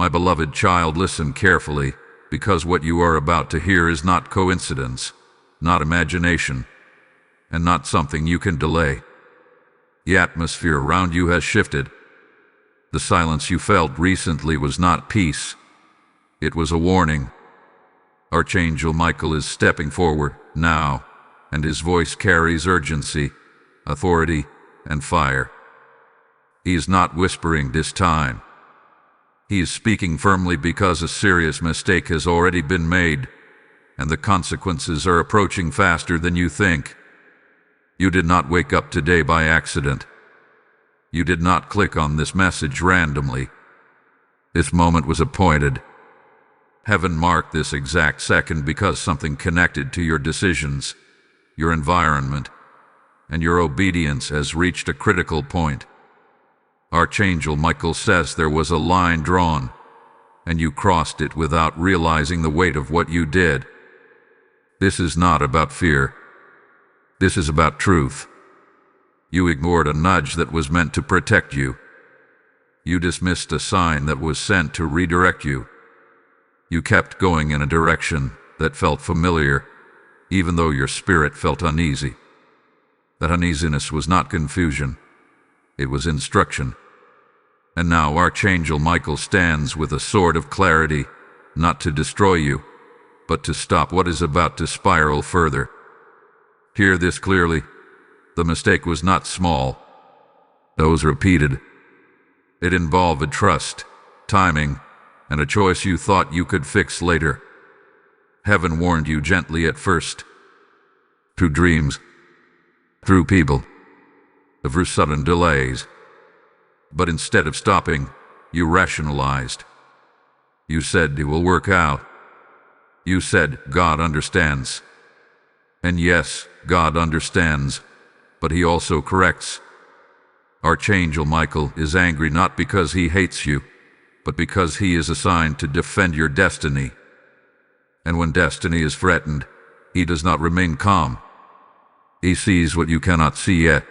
My beloved child, listen carefully, because what you are about to hear is not coincidence, not imagination, and not something you can delay. The atmosphere around you has shifted. The silence you felt recently was not peace. It was a warning. Archangel Michael is stepping forward now, and his voice carries urgency, authority, and fire. He is not whispering this time. He is speaking firmly because a serious mistake has already been made, and the consequences are approaching faster than you think. You did not wake up today by accident. You did not click on this message randomly. This moment was appointed. Heaven marked this exact second because something connected to your decisions, your environment, and your obedience has reached a critical point. Archangel Michael says there was a line drawn, and you crossed it without realizing the weight of what you did. This is not about fear. This is about truth. You ignored a nudge that was meant to protect you. You dismissed a sign that was sent to redirect you. You kept going in a direction that felt familiar, even though your spirit felt uneasy. That uneasiness was not confusion. It was instruction. And now Archangel Michael stands with a sword of clarity, not to destroy you, but to stop what is about to spiral further. Hear this clearly. The mistake was not small. It was repeated. It involved trust, timing, and a choice you thought you could fix later. Heaven warned you gently at first. Through dreams, through people, through sudden delays. But instead of stopping, you rationalized. You said it will work out. You said God understands. And yes, God understands, but he also corrects. Archangel Michael is angry not because he hates you, but because he is assigned to defend your destiny. And when destiny is threatened, he does not remain calm. He sees what you cannot see yet.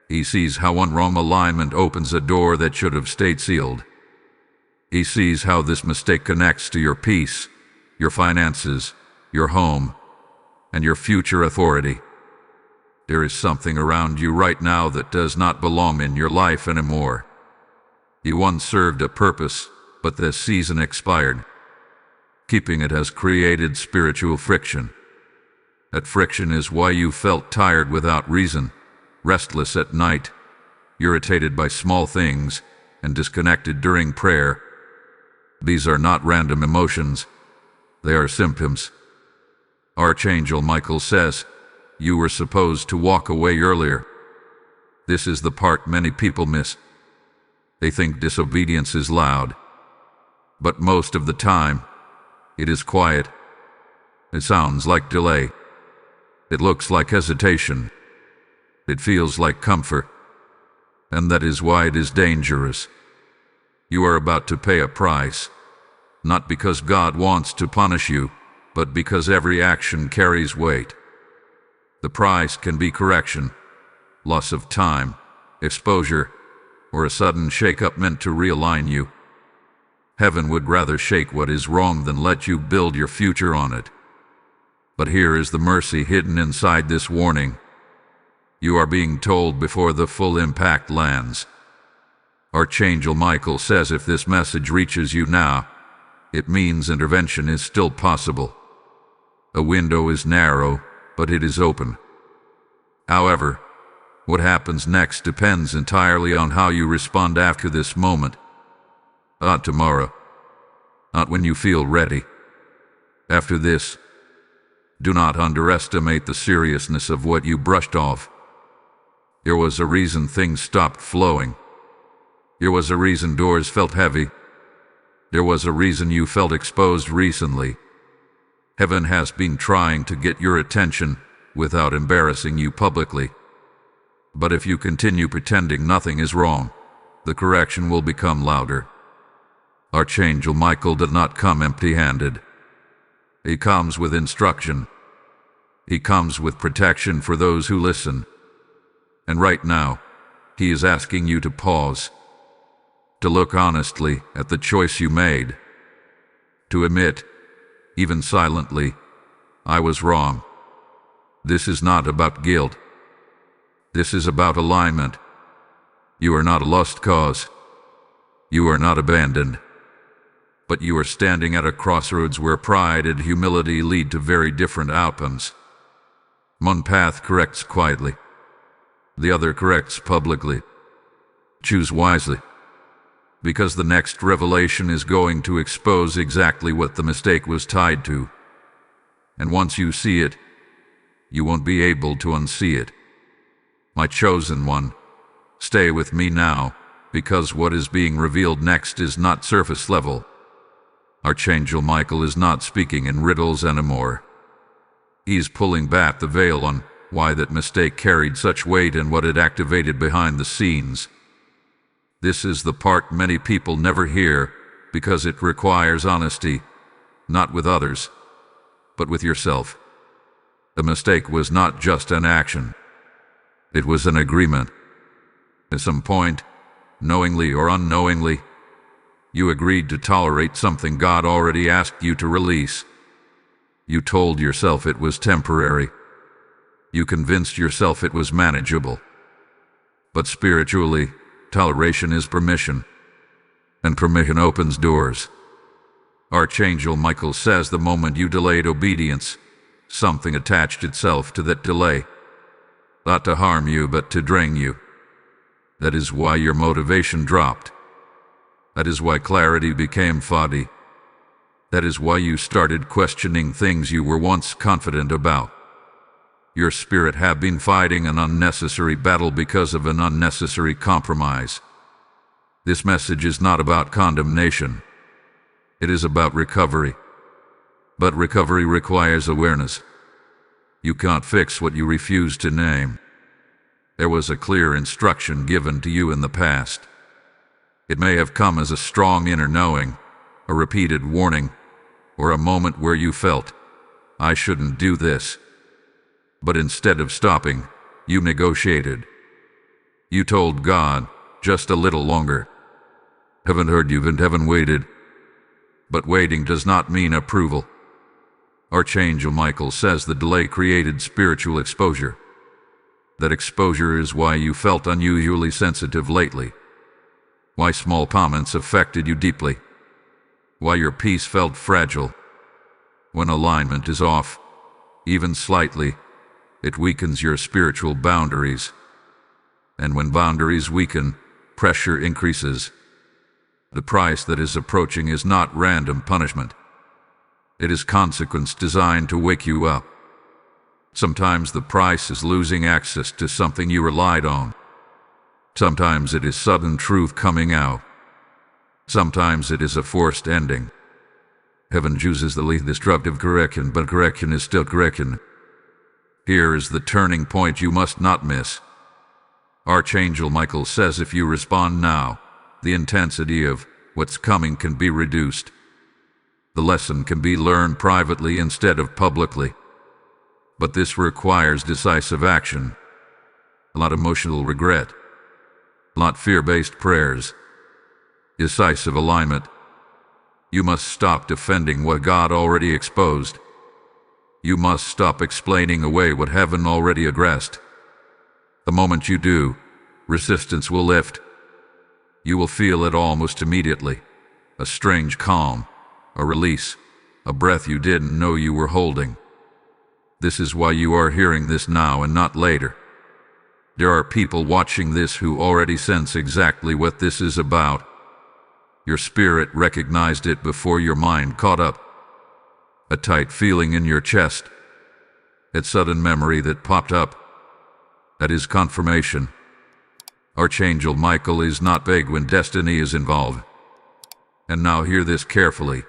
He sees how one wrong alignment opens a door that should have stayed sealed. He sees how this mistake connects to your peace, your finances, your home, and your future authority. There is something around you right now that does not belong in your life anymore. You once served a purpose, but this season expired. Keeping it has created spiritual friction. That friction is why you felt tired without reason, restless at night, irritated by small things, and disconnected during prayer. These are not random emotions. They are symptoms. Archangel Michael says, you were supposed to walk away earlier. This is the part many people miss. They think disobedience is loud. But most of the time, it is quiet. It sounds like delay. It looks like hesitation. It feels like comfort. And that is why it is dangerous. You are about to pay a price, not because God wants to punish you, but because every action carries weight. The price can be correction, loss of time, exposure, or a sudden shake-up meant to realign you. Heaven would rather shake what is wrong than let you build your future on it. But here is the mercy hidden inside this warning. You are being told before the full impact lands. Archangel Michael says if this message reaches you now, it means intervention is still possible. A window is narrow, but it is open. However, what happens next depends entirely on how you respond after this moment. Not tomorrow. Not when you feel ready. After this, do not underestimate the seriousness of what you brushed off. There was a reason things stopped flowing. There was a reason doors felt heavy. There was a reason you felt exposed recently. Heaven has been trying to get your attention without embarrassing you publicly. But if you continue pretending nothing is wrong, the correction will become louder. Archangel Michael did not come empty-handed. He comes with instruction. He comes with protection for those who listen. And right now, he is asking you to pause. to look honestly at the choice you made, to admit, even silently, I was wrong. This is not about guilt. This is about alignment. You are not a lost cause. You are not abandoned. But you are standing at a crossroads where pride and humility lead to very different outcomes. One path corrects quietly. The other corrects publicly. Choose wisely, because the next revelation is going to expose exactly what the mistake was tied to. And once you see it, you won't be able to unsee it. My chosen one, stay with me now, because what is being revealed next is not surface level. Archangel Michael is not speaking in riddles anymore. He's pulling back the veil on why that mistake carried such weight and what it activated behind the scenes. This is the part many people never hear because it requires honesty, not with others, but with yourself. The mistake was not just an action. It was an agreement. At some point, knowingly or unknowingly, you agreed to tolerate something God already asked you to release. You told yourself it was temporary. You convinced yourself it was manageable. But spiritually, toleration is permission, and permission opens doors. Archangel Michael says the moment you delayed obedience, something attached itself to that delay, not to harm you but to drain you. That is why your motivation dropped. That is why clarity became foggy. That is why you started questioning things you were once confident about. Your spirit had been fighting an unnecessary battle because of an unnecessary compromise. This message is not about condemnation. It is about recovery. But recovery requires awareness. You can't fix what you refuse to name. There was a clear instruction given to you in the past. It may have come as a strong inner knowing, a repeated warning, or a moment where you felt, I shouldn't do this. But instead of stopping, you negotiated. You told God, just a little longer. Haven't heard you and haven't waited. But waiting does not mean approval. Archangel Michael says the delay created spiritual exposure. That exposure is why you felt unusually sensitive lately. Why small comments affected you deeply. Why your peace felt fragile. When alignment is off, even slightly, it weakens your spiritual boundaries. And when boundaries weaken, pressure increases. The price that is approaching is not random punishment. It is consequence designed to wake you up. Sometimes the price is losing access to something you relied on. Sometimes it is sudden truth coming out. Sometimes it is a forced ending. Heaven chooses the least destructive correction, but correction is still correction. Here is the turning point you must not miss. Archangel Michael says if you respond now, the intensity of what's coming can be reduced. The lesson can be learned privately instead of publicly. But this requires decisive action, not emotional regret, not fear-based prayers. Decisive alignment. You must stop defending what God already exposed. You must stop explaining away what heaven already addressed. The moment you do, resistance will lift. You will feel it almost immediately. A strange calm, a release, a breath you didn't know you were holding. This is why you are hearing this now and not later. There are people watching this who already sense exactly what this is about. Your spirit recognized it before your mind caught up. A tight feeling in your chest. A sudden memory that popped up. That is confirmation. Archangel Michael is not vague when destiny is involved. And now hear this carefully.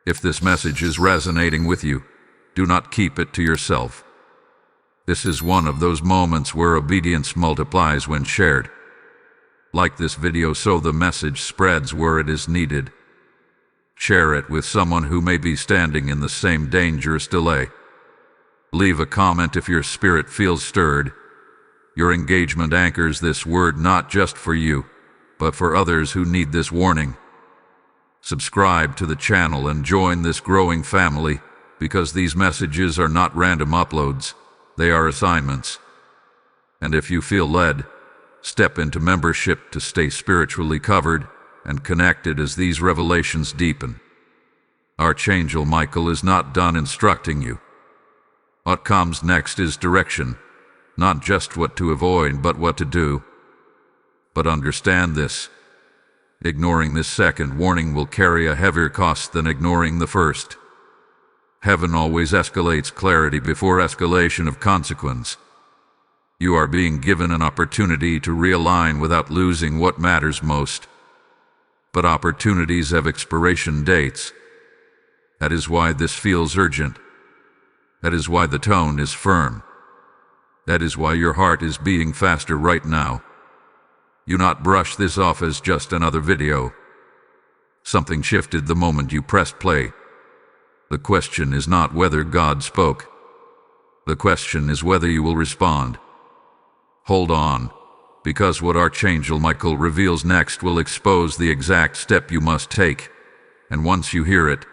If this message is resonating with you, do not keep it to yourself. This is one of those moments where obedience multiplies when shared. Like this video so the message spreads where it is needed. Share it with someone who may be standing in the same dangerous delay. Leave a comment if your spirit feels stirred. Your engagement anchors this word not just for you, but but for others who need this warning. Subscribe to the channel and join this growing family, because these messages are not random uploads, they are assignments. And if you feel led, step into membership to stay spiritually covered and connected as these revelations deepen. Archangel Michael is not done instructing you. What comes next is direction, not just what to avoid but what to do. But understand this: ignoring this second warning will carry a heavier cost than ignoring the first. Heaven always escalates clarity before escalation of consequence. You are being given an opportunity to realign without losing what matters most. But opportunities have expiration dates. That is why this feels urgent. That is why the tone is firm. That is why your heart is beating faster right now. You not brush this off as just another video. Something shifted the moment you pressed play. The question is not whether God spoke. The question is whether you will respond. Hold on, because what Archangel Michael reveals next will expose the exact step you must take, and once you hear it,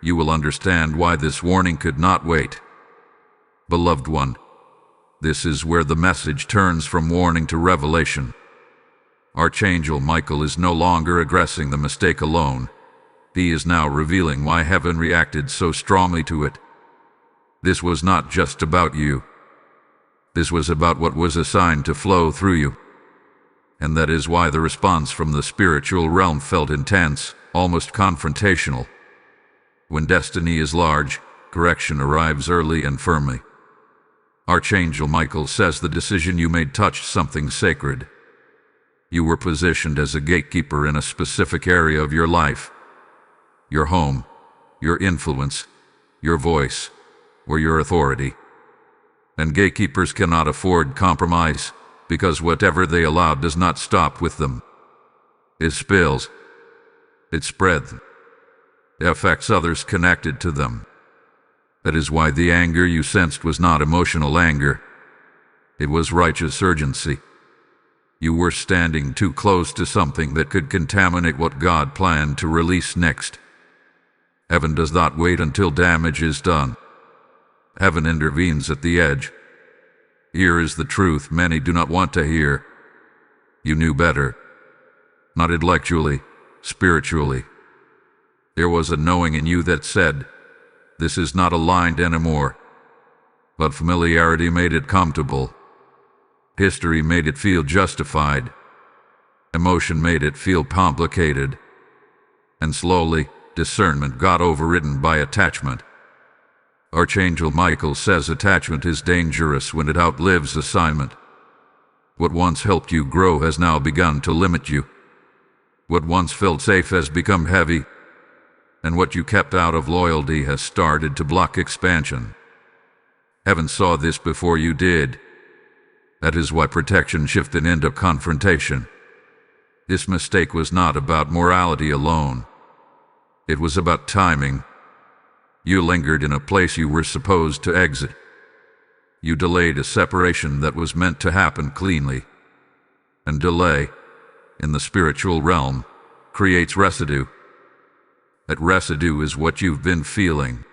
you will understand why this warning could not wait. Beloved one, this is where the message turns from warning to revelation. Archangel Michael is no longer addressing the mistake alone. He is now revealing why heaven reacted so strongly to it. This was not just about you. This was about what was assigned to flow through you. And that is why the response from the spiritual realm felt intense, almost confrontational. When destiny is large, correction arrives early and firmly. Archangel Michael says the decision you made touched something sacred. You were positioned as a gatekeeper in a specific area of your life. Your home, your influence, your voice, or your authority. And gatekeepers cannot afford compromise, because whatever they allow does not stop with them. It spills. It spreads. It affects others connected to them. That is why the anger you sensed was not emotional anger. It was righteous urgency. You were standing too close to something that could contaminate what God planned to release next. Heaven does not wait until damage is done. Heaven intervenes at the edge. Here is the truth many do not want to hear. You knew better. Not intellectually, spiritually. There was a knowing in you that said, "This is not aligned anymore." But familiarity made it comfortable. History made it feel justified. Emotion made it feel complicated. And slowly, discernment got overridden by attachment. Archangel Michael says attachment is dangerous when it outlives assignment. What once helped you grow has now begun to limit you. What once felt safe has become heavy, and what you kept out of loyalty has started to block expansion. Heaven saw this before you did. That is why protection shifted into confrontation. This mistake was not about morality alone. It was about timing. You lingered in a place you were supposed to exit. You delayed a separation that was meant to happen cleanly. And delay, in the spiritual realm, creates residue. That residue is what you've been feeling.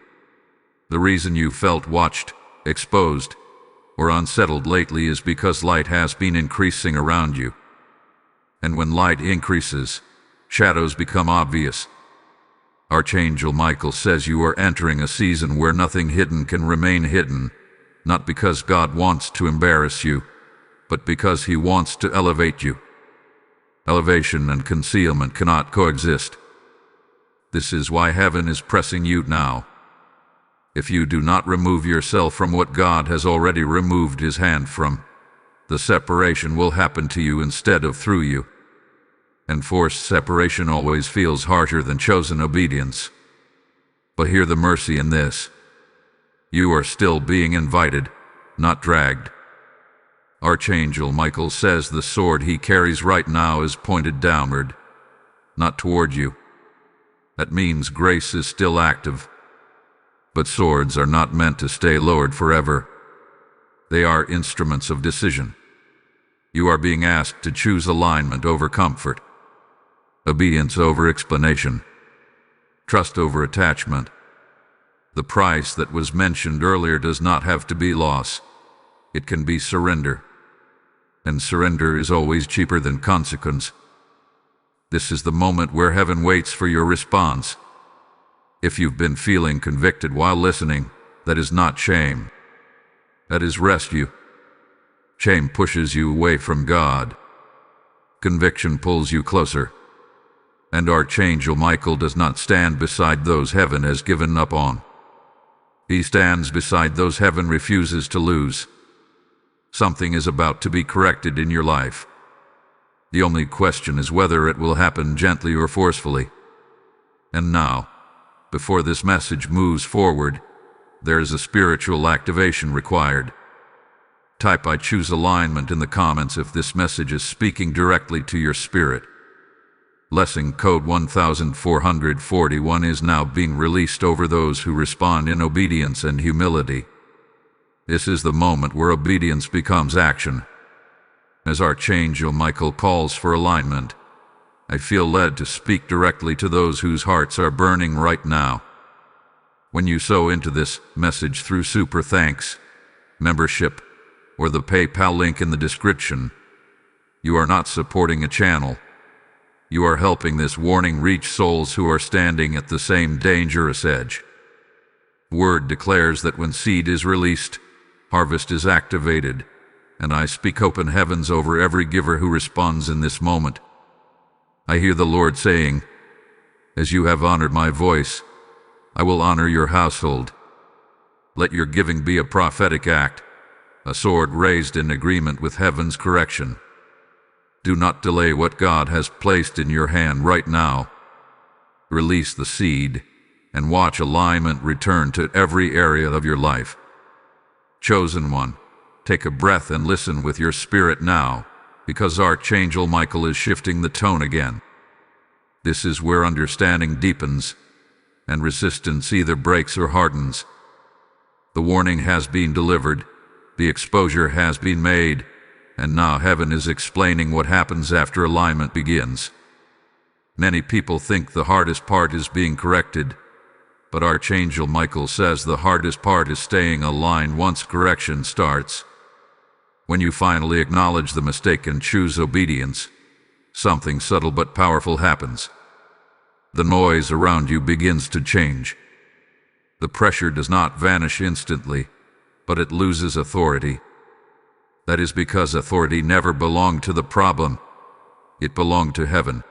The reason you felt watched, exposed, or unsettled lately is because light has been increasing around you. And when light increases, shadows become obvious. Archangel Michael says you are entering a season where nothing hidden can remain hidden, not because God wants to embarrass you, but because He wants to elevate you. Elevation and concealment cannot coexist. This is why heaven is pressing you now. If you do not remove yourself from what God has already removed His hand from, the separation will happen to you instead of through you. And forced separation always feels harsher than chosen obedience. But hear the mercy in this. You are still being invited, not dragged. Archangel Michael says the sword he carries right now is pointed downward, not toward you. That means grace is still active. But swords are not meant to stay lowered forever. They are instruments of decision. You are being asked to choose alignment over comfort, Obedience over explanation. Trust over attachment. The price that was mentioned earlier does not have to be loss. It can be surrender. And surrender is always cheaper than consequence. This is the moment where heaven waits for your response. If you've been feeling convicted while listening, that is not shame. That is rescue. Shame pushes you away from God. Conviction pulls you closer. And Archangel Michael does not stand beside those heaven has given up on. He stands beside those heaven refuses to lose. Something is about to be corrected in your life. The only question is whether it will happen gently or forcefully. And now, before this message moves forward, there is a spiritual activation required. Type "I choose alignment" in the comments if this message is speaking directly to your spirit. Lesson code 1441 is now being released over those who respond in obedience and humility. This is the moment where obedience becomes action. As Archangel Michael calls for alignment, I feel led to speak directly to those whose hearts are burning right now. When you sow into this message through Super Thanks, membership, or the PayPal link in the description, you are not supporting a channel. You are helping this warning reach souls who are standing at the same dangerous edge. Word declares that when seed is released, harvest is activated, and I speak open heavens over every giver who responds in this moment. I hear the Lord saying, "As you have honored my voice, I will honor your household." Let your giving be a prophetic act, a sword raised in agreement with heaven's correction. Do not delay what God has placed in your hand right now. Release the seed and watch alignment return to every area of your life. Chosen one, take a breath and listen with your spirit now, because Archangel Michael is shifting the tone again. This is where understanding deepens, and resistance either breaks or hardens. The warning has been delivered, the exposure has been made, and now heaven is explaining what happens after alignment begins. Many people think the hardest part is being corrected, but Archangel Michael says the hardest part is staying aligned once correction starts. When you finally acknowledge the mistake and choose obedience, something subtle but powerful happens. The noise around you begins to change. The pressure does not vanish instantly, but it loses authority. That is because authority never belonged to the problem. It belonged to heaven.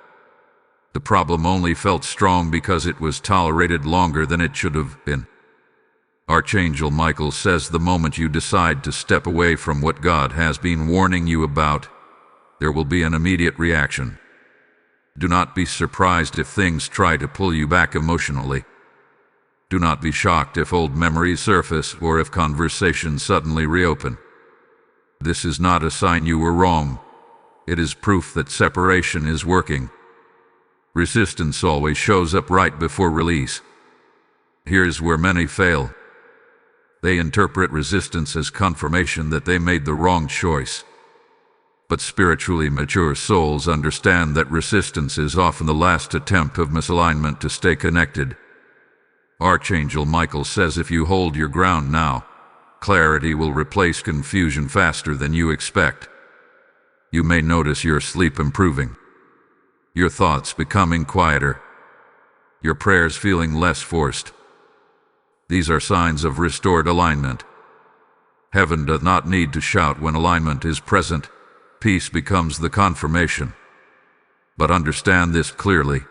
The problem only felt strong because it was tolerated longer than it should have been. Archangel Michael says the moment you decide to step away from what God has been warning you about, there will be an immediate reaction. Do not be surprised if things try to pull you back emotionally. Do not be shocked if old memories surface or if conversations suddenly reopen. This is not a sign you were wrong. It is proof that separation is working. Resistance always shows up right before release. Here's where many fail. They interpret resistance as confirmation that they made the wrong choice. But spiritually mature souls understand that resistance is often the last attempt of misalignment to stay connected. Archangel Michael says if you hold your ground now, clarity will replace confusion faster than you expect. You may notice your sleep improving, your thoughts becoming quieter, your prayers feeling less forced. These are signs of restored alignment. Heaven does not need to shout when alignment is present. Peace becomes the confirmation. But understand this clearly.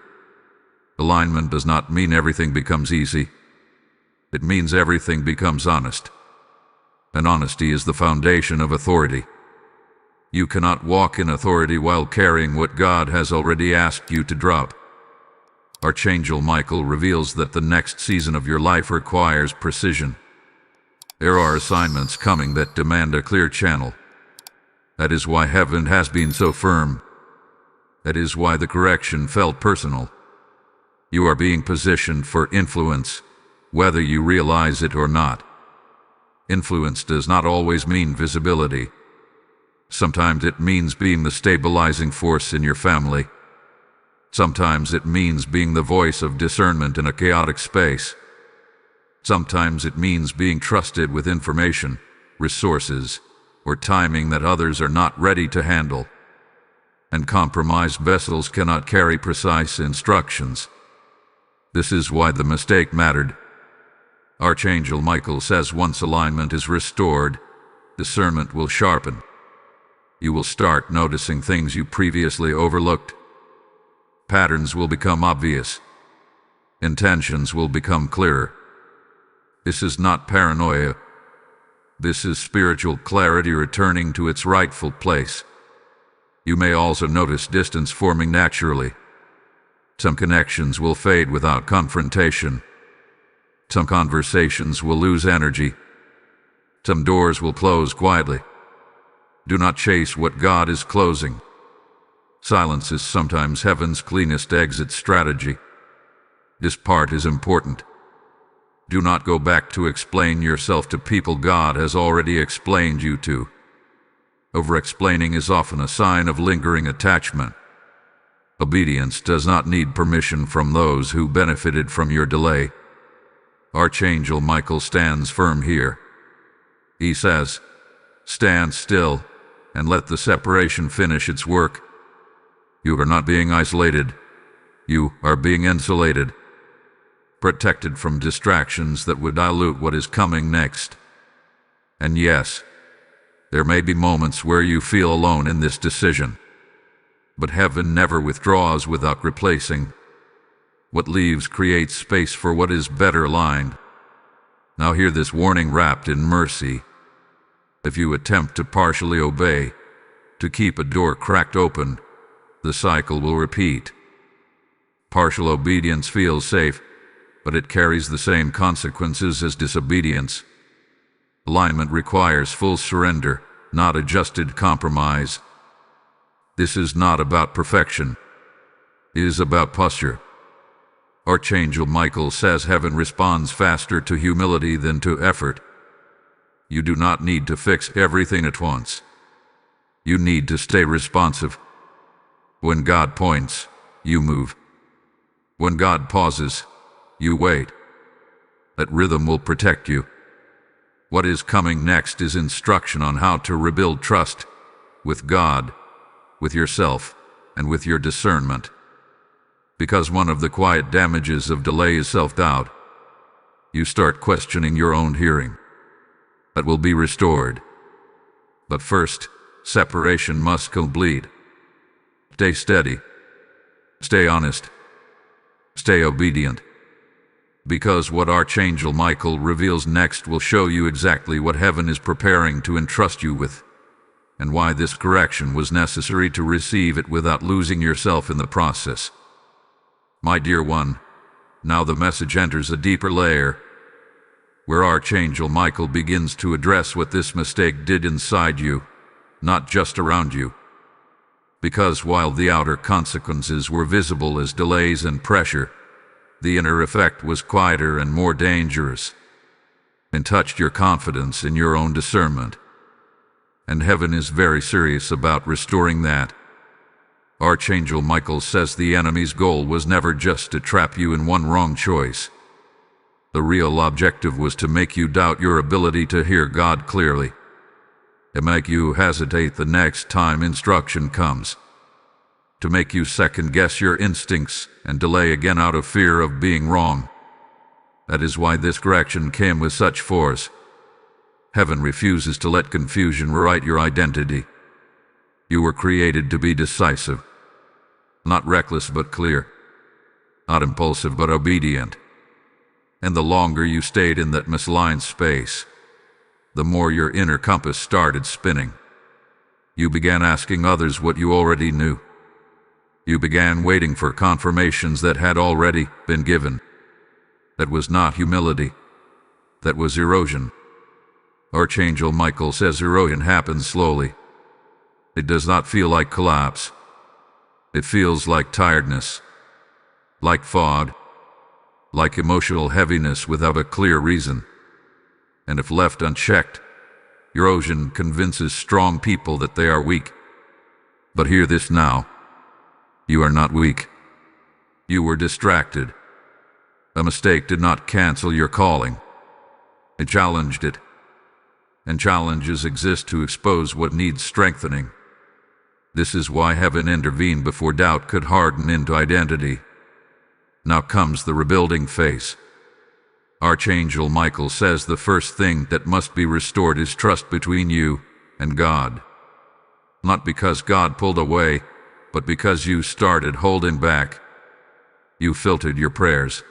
Alignment does not mean everything becomes easy. It means everything becomes honest. And honesty is the foundation of authority. You cannot walk in authority while carrying what God has already asked you to drop. Archangel Michael reveals that the next season of your life requires precision. There are assignments coming that demand a clear channel. That is why heaven has been so firm. That is why the correction felt personal. You are being positioned for influence, whether you realize it or not. Influence does not always mean visibility. Sometimes it means being the stabilizing force in your family. Sometimes it means being the voice of discernment in a chaotic space. Sometimes it means being trusted with information, resources, or timing that others are not ready to handle. And compromised vessels cannot carry precise instructions. This is why the mistake mattered. Archangel Michael says once alignment is restored, discernment will sharpen. You will start noticing things you previously overlooked. Patterns will become obvious. Intentions will become clearer. This is not paranoia. This is spiritual clarity returning to its rightful place. You may also notice distance forming naturally. Some connections will fade without confrontation. Some conversations will lose energy. Some doors will close quietly. Do not chase what God is closing. Silence is sometimes heaven's cleanest exit strategy. This part is important. Do not go back to explain yourself to people God has already explained you to. Over-explaining is often a sign of lingering attachment. Obedience does not need permission from those who benefited from your delay. Archangel Michael stands firm here. He says, "Stand still and let the separation finish its work." You are not being isolated. You are being insulated, protected from distractions that would dilute what is coming next. And yes, there may be moments where you feel alone in this decision. But heaven never withdraws without replacing. What leaves creates space for what is better aligned. Now hear this warning wrapped in mercy. If you attempt to partially obey, to keep a door cracked open, the cycle will repeat. Partial obedience feels safe, but it carries the same consequences as disobedience. Alignment requires full surrender, not adjusted compromise. This is not about perfection. It is about posture. Archangel Michael says heaven responds faster to humility than to effort. You do not need to fix everything at once. You need to stay responsive. When God points, you move. When God pauses, you wait. That rhythm will protect you. What is coming next is instruction on how to rebuild trust with God, with yourself, and with your discernment. Because one of the quiet damages of delay is self-doubt. You start questioning your own hearing. That will be restored. But first, separation must complete. Stay steady. Stay honest. Stay obedient. Because what Archangel Michael reveals next will show you exactly what heaven is preparing to entrust you with, and why this correction was necessary to receive it without losing yourself in the process. My dear one, now the message enters a deeper layer, where Archangel Michael begins to address what this mistake did inside you, not just around you. Because while the outer consequences were visible as delays and pressure, the inner effect was quieter and more dangerous, and touched your confidence in your own discernment. And heaven is very serious about restoring that. Archangel Michael says the enemy's goal was never just to trap you in one wrong choice. The real objective was to make you doubt your ability to hear God clearly, to make you hesitate the next time instruction comes, to make you second-guess your instincts and delay again out of fear of being wrong. That is why this correction came with such force. Heaven refuses to let confusion rewrite your identity. You were created to be decisive, not reckless but clear, not impulsive but obedient. And the longer you stayed in that misaligned space, the more your inner compass started spinning. You began asking others what you already knew. You began waiting for confirmations that had already been given. That was not humility. That was erosion. Archangel Michael says erosion happens slowly. It does not feel like collapse. It feels like tiredness, like fog, like emotional heaviness without a clear reason. And if left unchecked, erosion convinces strong people that they are weak. But hear this now. You are not weak. You were distracted. A mistake did not cancel your calling. It challenged it. And challenges exist to expose what needs strengthening. This is why heaven intervened before doubt could harden into identity. Now comes the rebuilding phase. Archangel Michael says the first thing that must be restored is trust between you and God. Not because God pulled away, but because you started holding back. You filtered your prayers.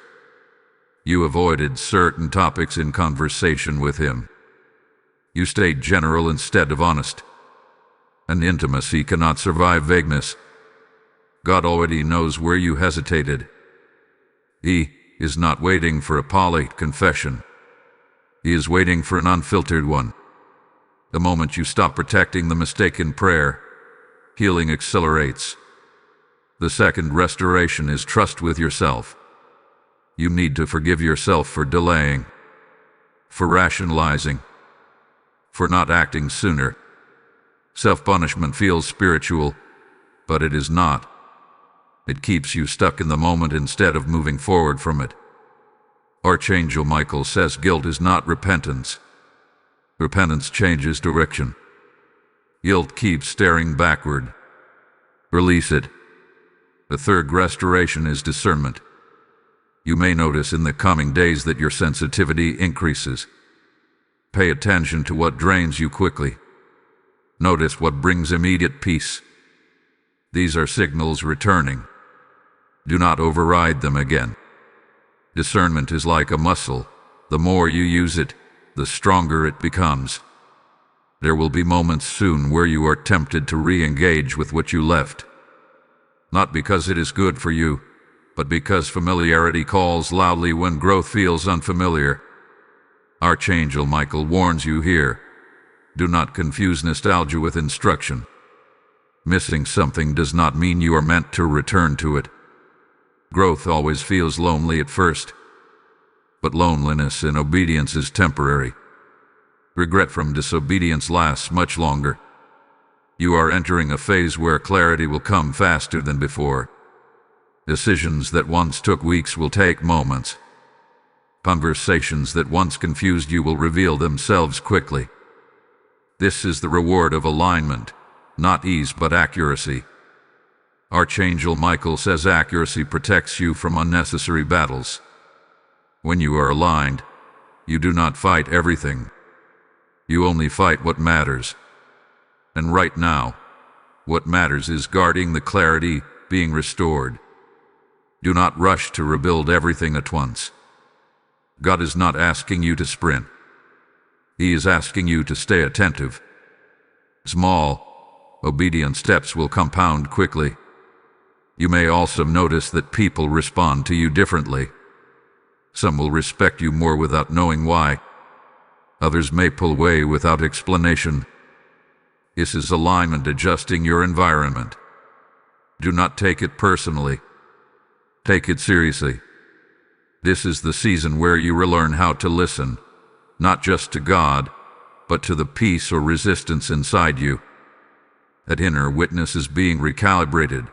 You avoided certain topics in conversation with Him. You stayed general instead of honest. And intimacy cannot survive vagueness. God already knows where you hesitated. He is not waiting for a polite confession. He is waiting for an unfiltered one. The moment you stop protecting the mistake in prayer, healing accelerates. The second restoration is trust with yourself. You need to forgive yourself for delaying, for rationalizing, for not acting sooner. Self-punishment feels spiritual, but it is not. It keeps you stuck in the moment instead of moving forward from it. Archangel Michael says guilt is not repentance. Repentance changes direction. Guilt keeps staring backward. Release it. The third restoration is discernment. You may notice in the coming days that your sensitivity increases. Pay attention to what drains you quickly. Notice what brings immediate peace. These are signals returning. Do not override them again. Discernment is like a muscle. The more you use it, the stronger it becomes. There will be moments soon where you are tempted to re-engage with what you left. Not because it is good for you, but because familiarity calls loudly when growth feels unfamiliar. Archangel Michael warns you here. Do not confuse nostalgia with instruction. Missing something does not mean you are meant to return to it. Growth always feels lonely at first, but loneliness in obedience is temporary. Regret from disobedience lasts much longer. You are entering a phase where clarity will come faster than before. Decisions that once took weeks will take moments. Conversations that once confused you will reveal themselves quickly. This is the reward of alignment, not ease but accuracy. Archangel Michael says accuracy protects you from unnecessary battles. When you are aligned, you do not fight everything. You only fight what matters. And right now, what matters is guarding the clarity being restored. Do not rush to rebuild everything at once. God is not asking you to sprint. He is asking you to stay attentive. Small, obedient steps will compound quickly. You may also notice that people respond to you differently. Some will respect you more without knowing why. Others may pull away without explanation. This is alignment adjusting your environment. Do not take it personally. Take it seriously. This is the season where you relearn how to listen, not just to God, but to the peace or resistance inside you. That inner witness is being recalibrated.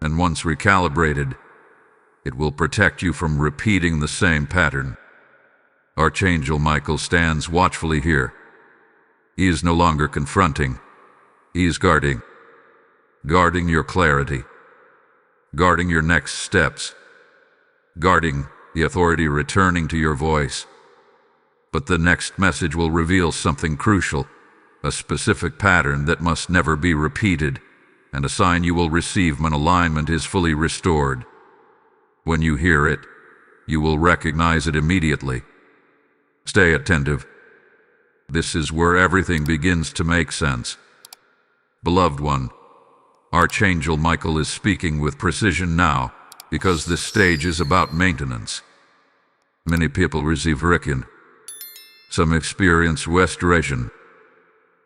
And once recalibrated, it will protect you from repeating the same pattern. Archangel Michael stands watchfully here. He is no longer confronting. He is guarding. Guarding your clarity. Guarding your next steps. Guarding the authority returning to your voice. But the next message will reveal something crucial, a specific pattern that must never be repeated, and a sign you will receive when alignment is fully restored. When you hear it, you will recognize it immediately. Stay attentive. This is where everything begins to make sense. Beloved one, Archangel Michael is speaking with precision now, because this stage is about maintenance. Many people receive Rikin. Some experience restoration,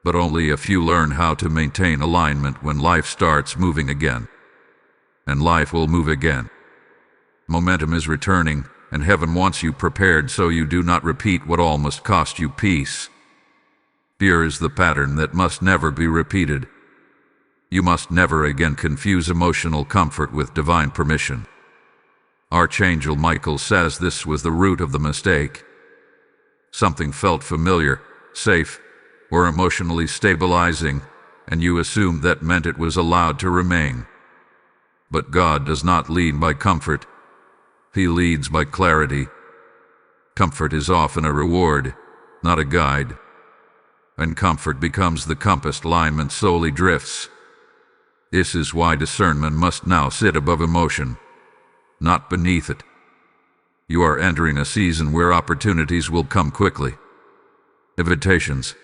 but only a few learn how to maintain alignment when life starts moving again. And life will move again. Momentum is returning, and heaven wants you prepared so you do not repeat what almost cost you peace. Fear is the pattern that must never be repeated. You must never again confuse emotional comfort with divine permission. Archangel Michael says this was the root of the mistake. Something felt familiar, safe, or emotionally stabilizing, and you assumed that meant it was allowed to remain. But God does not lead by comfort. He leads by clarity. Comfort is often a reward, not a guide. And comfort becomes the compass, alignment solely drifts. This is why discernment must now sit above emotion, not beneath it. You are entering a season where opportunities will come quickly. Invitations,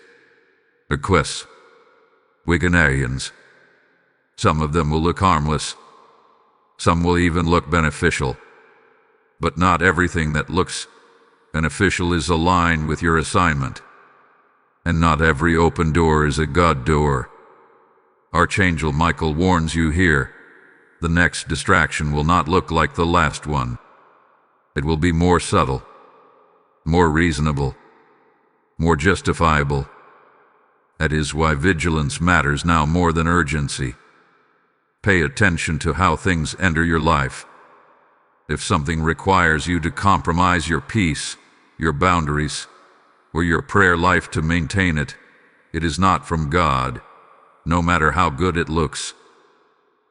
requests, Wigginations. Some of them will look harmless. Some will even look beneficial. But not everything that looks beneficial is aligned with your assignment. And not every open door is a God door. Archangel Michael warns you here. The next distraction will not look like the last one. It will be more subtle, more reasonable, more justifiable. That is why vigilance matters now more than urgency. Pay attention to how things enter your life. If something requires you to compromise your peace, your boundaries, or your prayer life to maintain it, it is not from God, no matter how good it looks.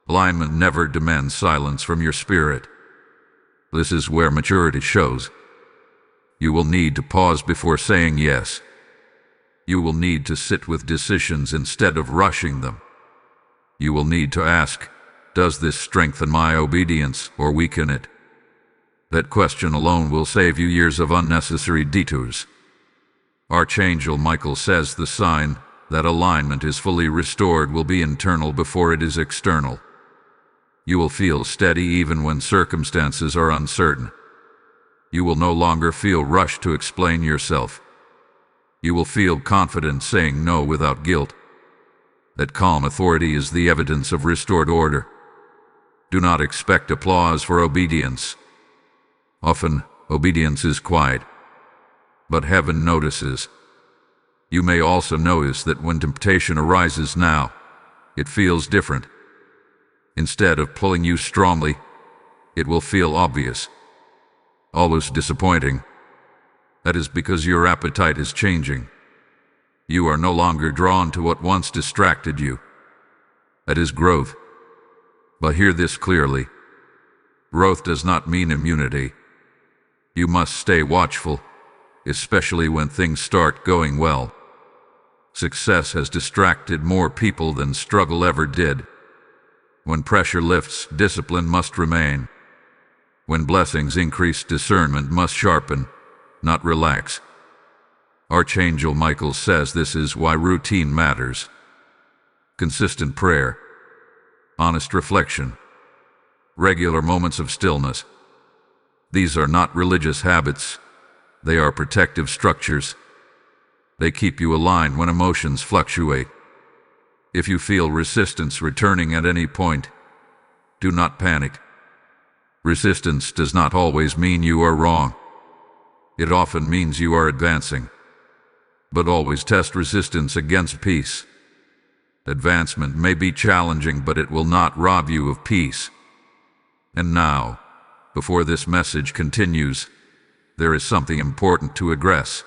Alignment never demands silence from your spirit. This is where maturity shows. You will need to pause before saying yes. You will need to sit with decisions instead of rushing them. You will need to ask, does this strengthen my obedience or weaken it? That question alone will save you years of unnecessary detours. Archangel Michael says the sign that alignment is fully restored will be internal before it is external. You will feel steady even when circumstances are uncertain. You will no longer feel rushed to explain yourself. You will feel confident saying no without guilt. That calm authority is the evidence of restored order. Do not expect applause for obedience. Often, obedience is quiet, but heaven notices. You may also notice that when temptation arises now, it feels different. Instead of pulling you strongly, it will feel obvious, almost disappointing. That is because your appetite is changing. You are no longer drawn to what once distracted you. That is growth. But hear this clearly. Growth does not mean immunity. You must stay watchful, especially when things start going well. Success has distracted more people than struggle ever did. When pressure lifts, discipline must remain. When blessings increase, discernment must sharpen, not relax. Archangel Michael says this is why routine matters. Consistent prayer, honest reflection, regular moments of stillness. These are not religious habits. They are protective structures. They keep you aligned when emotions fluctuate. If you feel resistance returning at any point, do not panic. Resistance does not always mean you are wrong. It often means you are advancing. But always test resistance against peace. Advancement may be challenging, but it will not rob you of peace. And now, before this message continues, there is something important to address.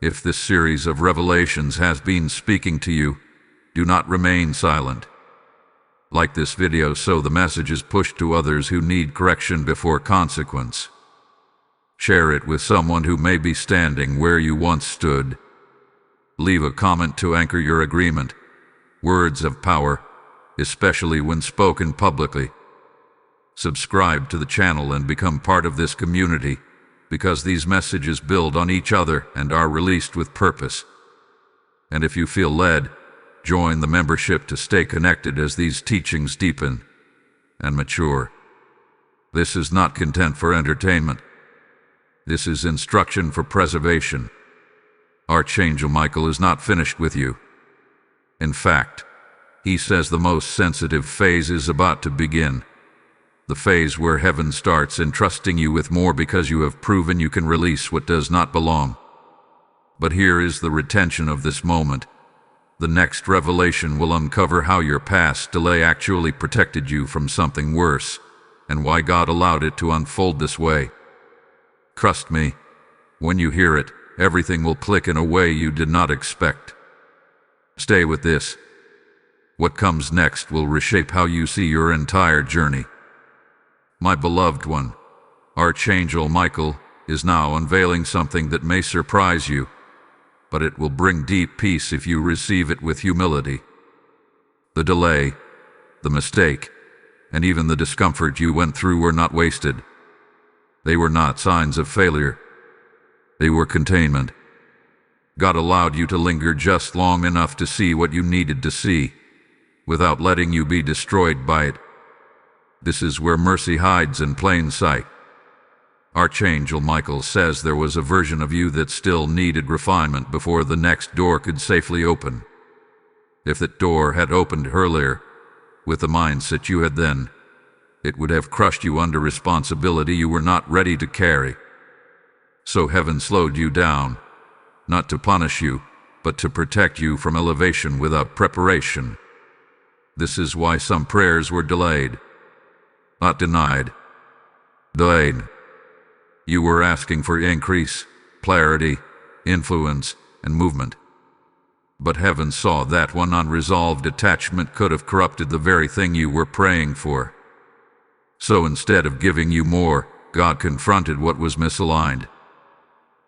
If this series of revelations has been speaking to you, do not remain silent. Like this video so the message is pushed to others who need correction before consequence. Share it with someone who may be standing where you once stood. Leave a comment to anchor your agreement. Words of power, especially when spoken publicly. Subscribe to the channel and become part of this community, because these messages build on each other and are released with purpose. And if you feel led, join the membership to stay connected as these teachings deepen and mature. This is not content for entertainment. This is instruction for preservation. Archangel Michael is not finished with you. In fact, he says the most sensitive phase is about to begin. The phase where heaven starts entrusting you with more because you have proven you can release what does not belong. But here is the retention of this moment. The next revelation will uncover how your past delay actually protected you from something worse, and why God allowed it to unfold this way. Trust me, when you hear it, everything will click in a way you did not expect. Stay with this. What comes next will reshape how you see your entire journey. My beloved one, Archangel Michael, is now unveiling something that may surprise you, but it will bring deep peace if you receive it with humility. The delay, the mistake, and even the discomfort you went through were not wasted. They were not signs of failure. They were containment. God allowed you to linger just long enough to see what you needed to see, without letting you be destroyed by it. This is where mercy hides in plain sight. Archangel Michael says there was a version of you that still needed refinement before the next door could safely open. If that door had opened earlier, with the mindset you had then, it would have crushed you under responsibility you were not ready to carry. So heaven slowed you down, not to punish you, but to protect you from elevation without preparation. This is why some prayers were delayed, not denied. Delayed. You were asking for increase, clarity, influence, and movement. But heaven saw that one unresolved attachment could have corrupted the very thing you were praying for. So instead of giving you more, God confronted what was misaligned.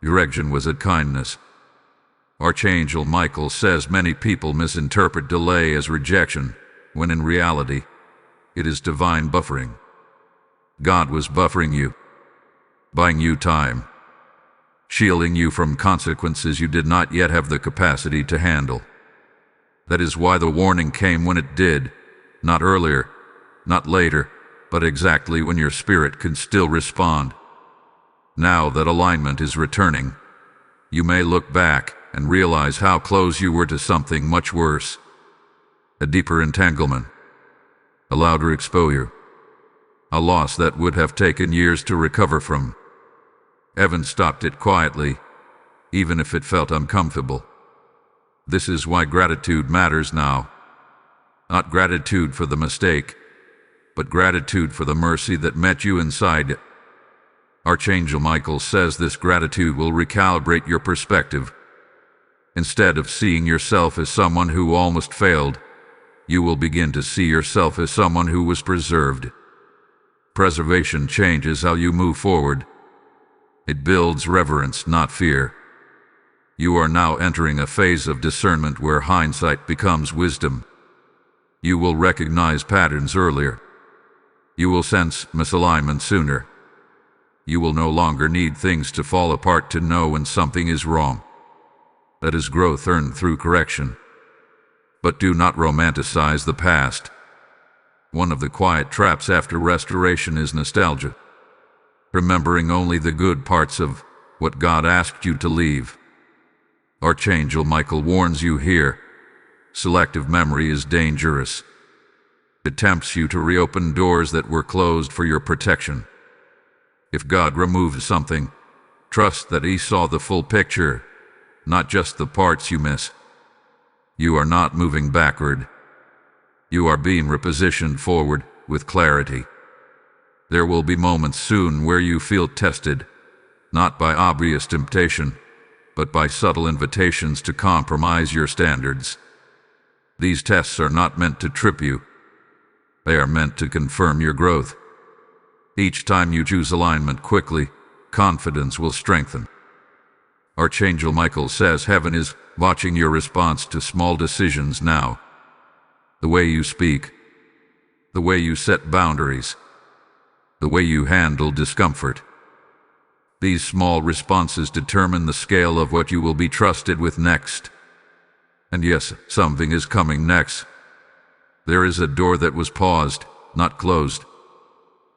Direction was at kindness. Archangel Michael says many people misinterpret delay as rejection, when in reality, it is divine buffering. God was buffering you, buying you time, shielding you from consequences you did not yet have the capacity to handle. That is why the warning came when it did, not earlier, not later, but exactly when your spirit could still respond. Now that alignment is returning, you may look back and realize how close you were to something much worse. A deeper entanglement, a louder exposure, a loss that would have taken years to recover from. Heaven stopped it quietly, even if it felt uncomfortable. This is why gratitude matters now. Not gratitude for the mistake, but gratitude for the mercy that met you inside it. Archangel Michael says this gratitude will recalibrate your perspective. Instead of seeing yourself as someone who almost failed, you will begin to see yourself as someone who was preserved. Preservation changes how you move forward. It builds reverence, not fear. You are now entering a phase of discernment where hindsight becomes wisdom. You will recognize patterns earlier. You will sense misalignment sooner. You will no longer need things to fall apart to know when something is wrong. That is growth earned through correction. But do not romanticize the past. One of the quiet traps after restoration is nostalgia. Remembering only the good parts of what God asked you to leave. Archangel Michael warns you here. Selective memory is dangerous. It tempts you to reopen doors that were closed for your protection. If God removed something, trust that He saw the full picture, not just the parts you miss. You are not moving backward. You are being repositioned forward with clarity. There will be moments soon where you feel tested, not by obvious temptation, but by subtle invitations to compromise your standards. These tests are not meant to trip you. They are meant to confirm your growth. Each time you choose alignment quickly, confidence will strengthen. Archangel Michael says heaven is watching your response to small decisions now. The way you speak, the way you set boundaries, the way you handle discomfort. These small responses determine the scale of what you will be trusted with next. And yes, something is coming next. There is a door that was paused, not closed.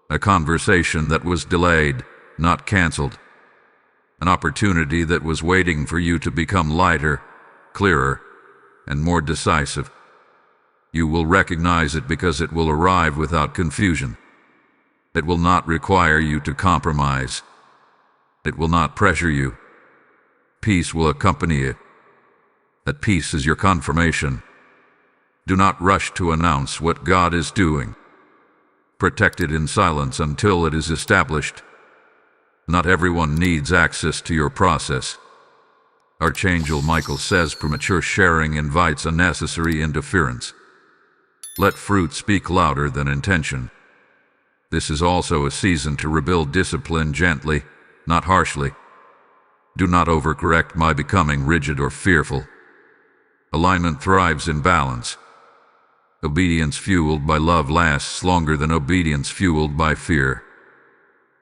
A conversation that was delayed, not canceled. An opportunity that was waiting for you to become lighter, clearer, and more decisive. You will recognize it because it will arrive without confusion. It will not require you to compromise. It will not pressure you. Peace will accompany it. That peace is your confirmation. Do not rush to announce what God is doing. Protect it in silence until it is established. Not everyone needs access to your process. Archangel Michael says premature sharing invites unnecessary interference. Let fruit speak louder than intention. This is also a season to rebuild discipline gently, not harshly. Do not overcorrect by becoming rigid or fearful. Alignment thrives in balance. Obedience fueled by love lasts longer than obedience fueled by fear.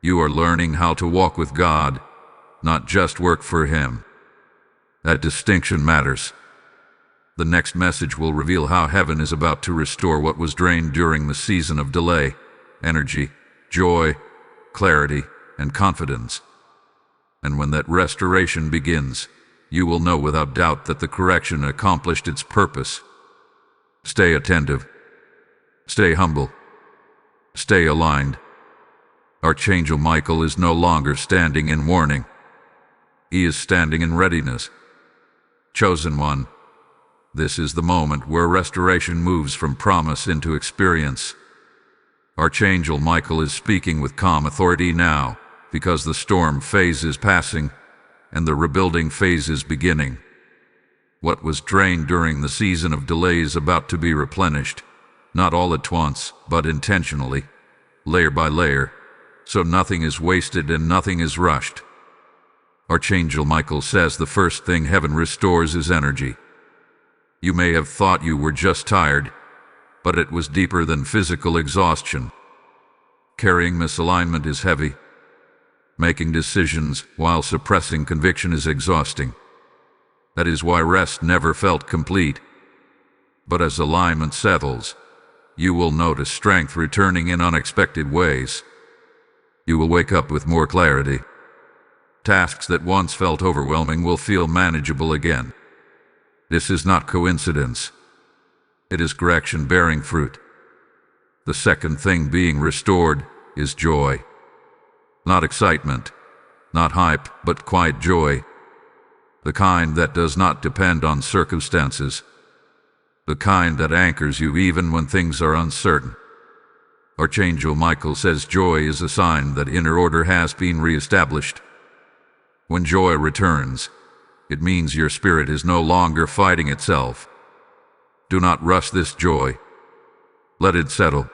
You are learning how to walk with God, not just work for Him. That distinction matters. The next message will reveal how heaven is about to restore what was drained during the season of delay: energy, joy, clarity, and confidence. And when that restoration begins, you will know without doubt that the correction accomplished its purpose. Stay attentive. Stay humble. Stay aligned. Archangel Michael is no longer standing in warning. He is standing in readiness. Chosen one, this is the moment where restoration moves from promise into experience. Archangel Michael is speaking with calm authority now, because the storm phase is passing and the rebuilding phase is beginning. What was drained during the season of delay is about to be replenished, not all at once, but intentionally, layer by layer, so nothing is wasted and nothing is rushed. Archangel Michael says the first thing heaven restores is energy. You may have thought you were just tired, but it was deeper than physical exhaustion. Carrying misalignment is heavy. Making decisions while suppressing conviction is exhausting. That is why rest never felt complete. But as alignment settles, you will notice strength returning in unexpected ways. You will wake up with more clarity. Tasks that once felt overwhelming will feel manageable again. This is not coincidence. It is correction bearing fruit. The second thing being restored is joy. Not excitement, not hype, but quiet joy. The kind that does not depend on circumstances. The kind that anchors you even when things are uncertain. Archangel Michael says joy is a sign that inner order has been reestablished. When joy returns, it means your spirit is no longer fighting itself. Do not rush this joy. Let it settle.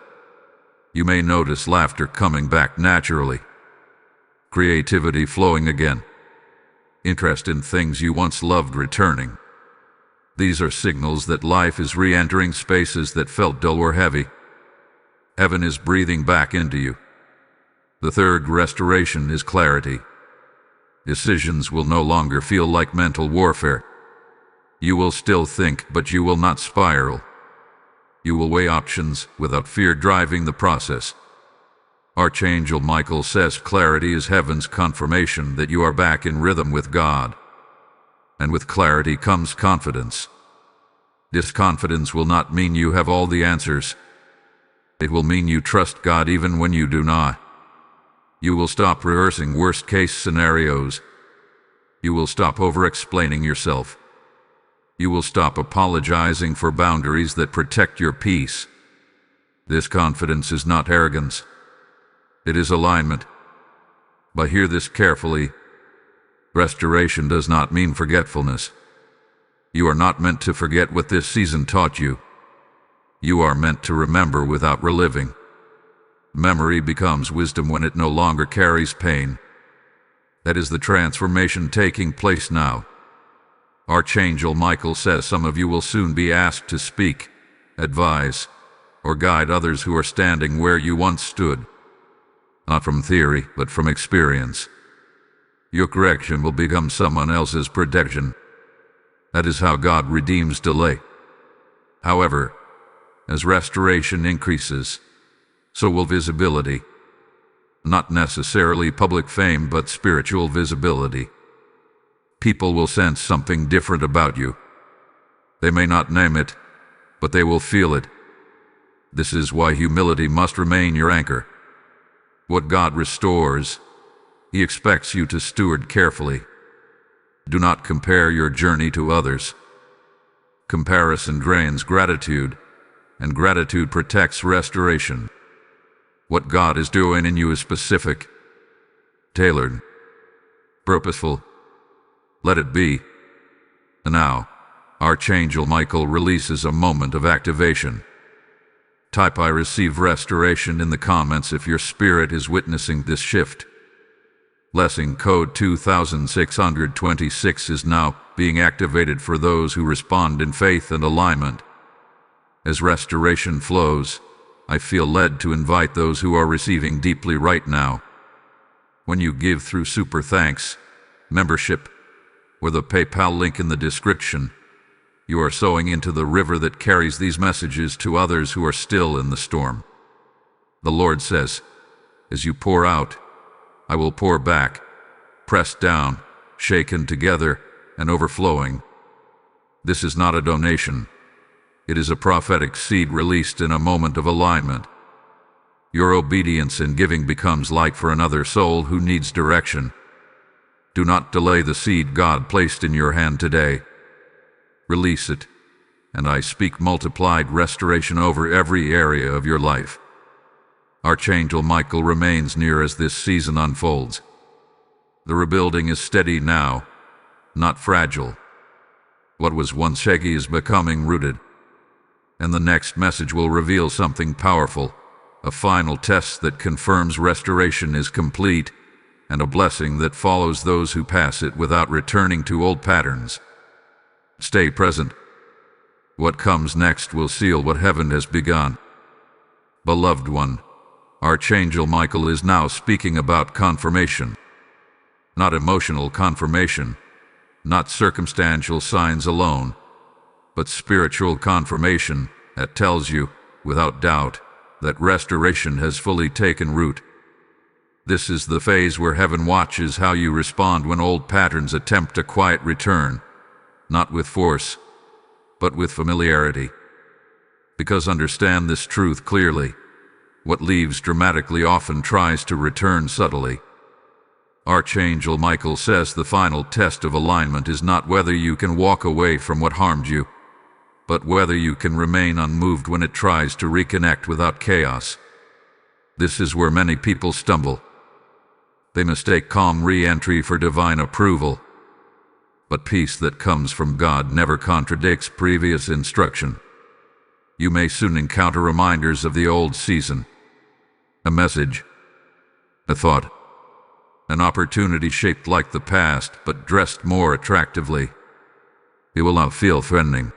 You may notice laughter coming back naturally. Creativity flowing again. Interest in things you once loved returning. These are signals that life is re-entering spaces that felt dull or heavy. Heaven is breathing back into you. The third restoration is clarity. Decisions will no longer feel like mental warfare. You will still think, but you will not spiral. You will weigh options without fear driving the process. Archangel Michael says clarity is heaven's confirmation that you are back in rhythm with God. And with clarity comes confidence. This confidence will not mean you have all the answers. It will mean you trust God even when you do not. You will stop rehearsing worst-case scenarios. You will stop over-explaining yourself. You will stop apologizing for boundaries that protect your peace. This confidence is not arrogance. It is alignment. But hear this carefully. Restoration does not mean forgetfulness. You are not meant to forget what this season taught you. You are meant to remember without reliving. Memory becomes wisdom when it no longer carries pain. That is the transformation taking place now. Archangel Michael says some of you will soon be asked to speak, advise, or guide others who are standing where you once stood. Not from theory, but from experience. Your correction will become someone else's protection. That is how God redeems delay. However, as restoration increases, so will visibility. Not necessarily public fame, but spiritual visibility. People will sense something different about you. They may not name it, but they will feel it. This is why humility must remain your anchor. What God restores, He expects you to steward carefully. Do not compare your journey to others. Comparison drains gratitude, and gratitude protects restoration. What God is doing in you is specific, tailored, purposeful. Let it be. And now, Archangel Michael releases a moment of activation. Type "I receive restoration" in the comments if your spirit is witnessing this shift. Blessing code 2626 is now being activated for those who respond in faith and alignment. As restoration flows, I feel led to invite those who are receiving deeply right now. When you give through Super Thanks, membership, or the PayPal link in the description, you are sowing into the river that carries these messages to others who are still in the storm. The Lord says, as you pour out, I will pour back, pressed down, shaken together, and overflowing. This is not a donation. It is a prophetic seed released in a moment of alignment. Your obedience in giving becomes light for another soul who needs direction. Do not delay the seed God placed in your hand today. Release it, and I speak multiplied restoration over every area of your life. Archangel Michael remains near as this season unfolds. The rebuilding is steady now, not fragile. What was once shaky is becoming rooted. And the next message will reveal something powerful, a final test that confirms restoration is complete, and a blessing that follows those who pass it without returning to old patterns. Stay present. What comes next will seal what heaven has begun. Beloved one, Archangel Michael is now speaking about confirmation. Not emotional confirmation, not circumstantial signs alone, but spiritual confirmation that tells you, without doubt, that restoration has fully taken root. This is the phase where heaven watches how you respond when old patterns attempt a quiet return, not with force, but with familiarity. Because understand this truth clearly, what leaves dramatically often tries to return subtly. Archangel Michael says the final test of alignment is not whether you can walk away from what harmed you, but whether you can remain unmoved when it tries to reconnect without chaos. This is where many people stumble. They mistake calm re-entry for divine approval. But peace that comes from God never contradicts previous instruction. You may soon encounter reminders of the old season. A message, a thought, an opportunity shaped like the past but dressed more attractively. It will not feel threatening.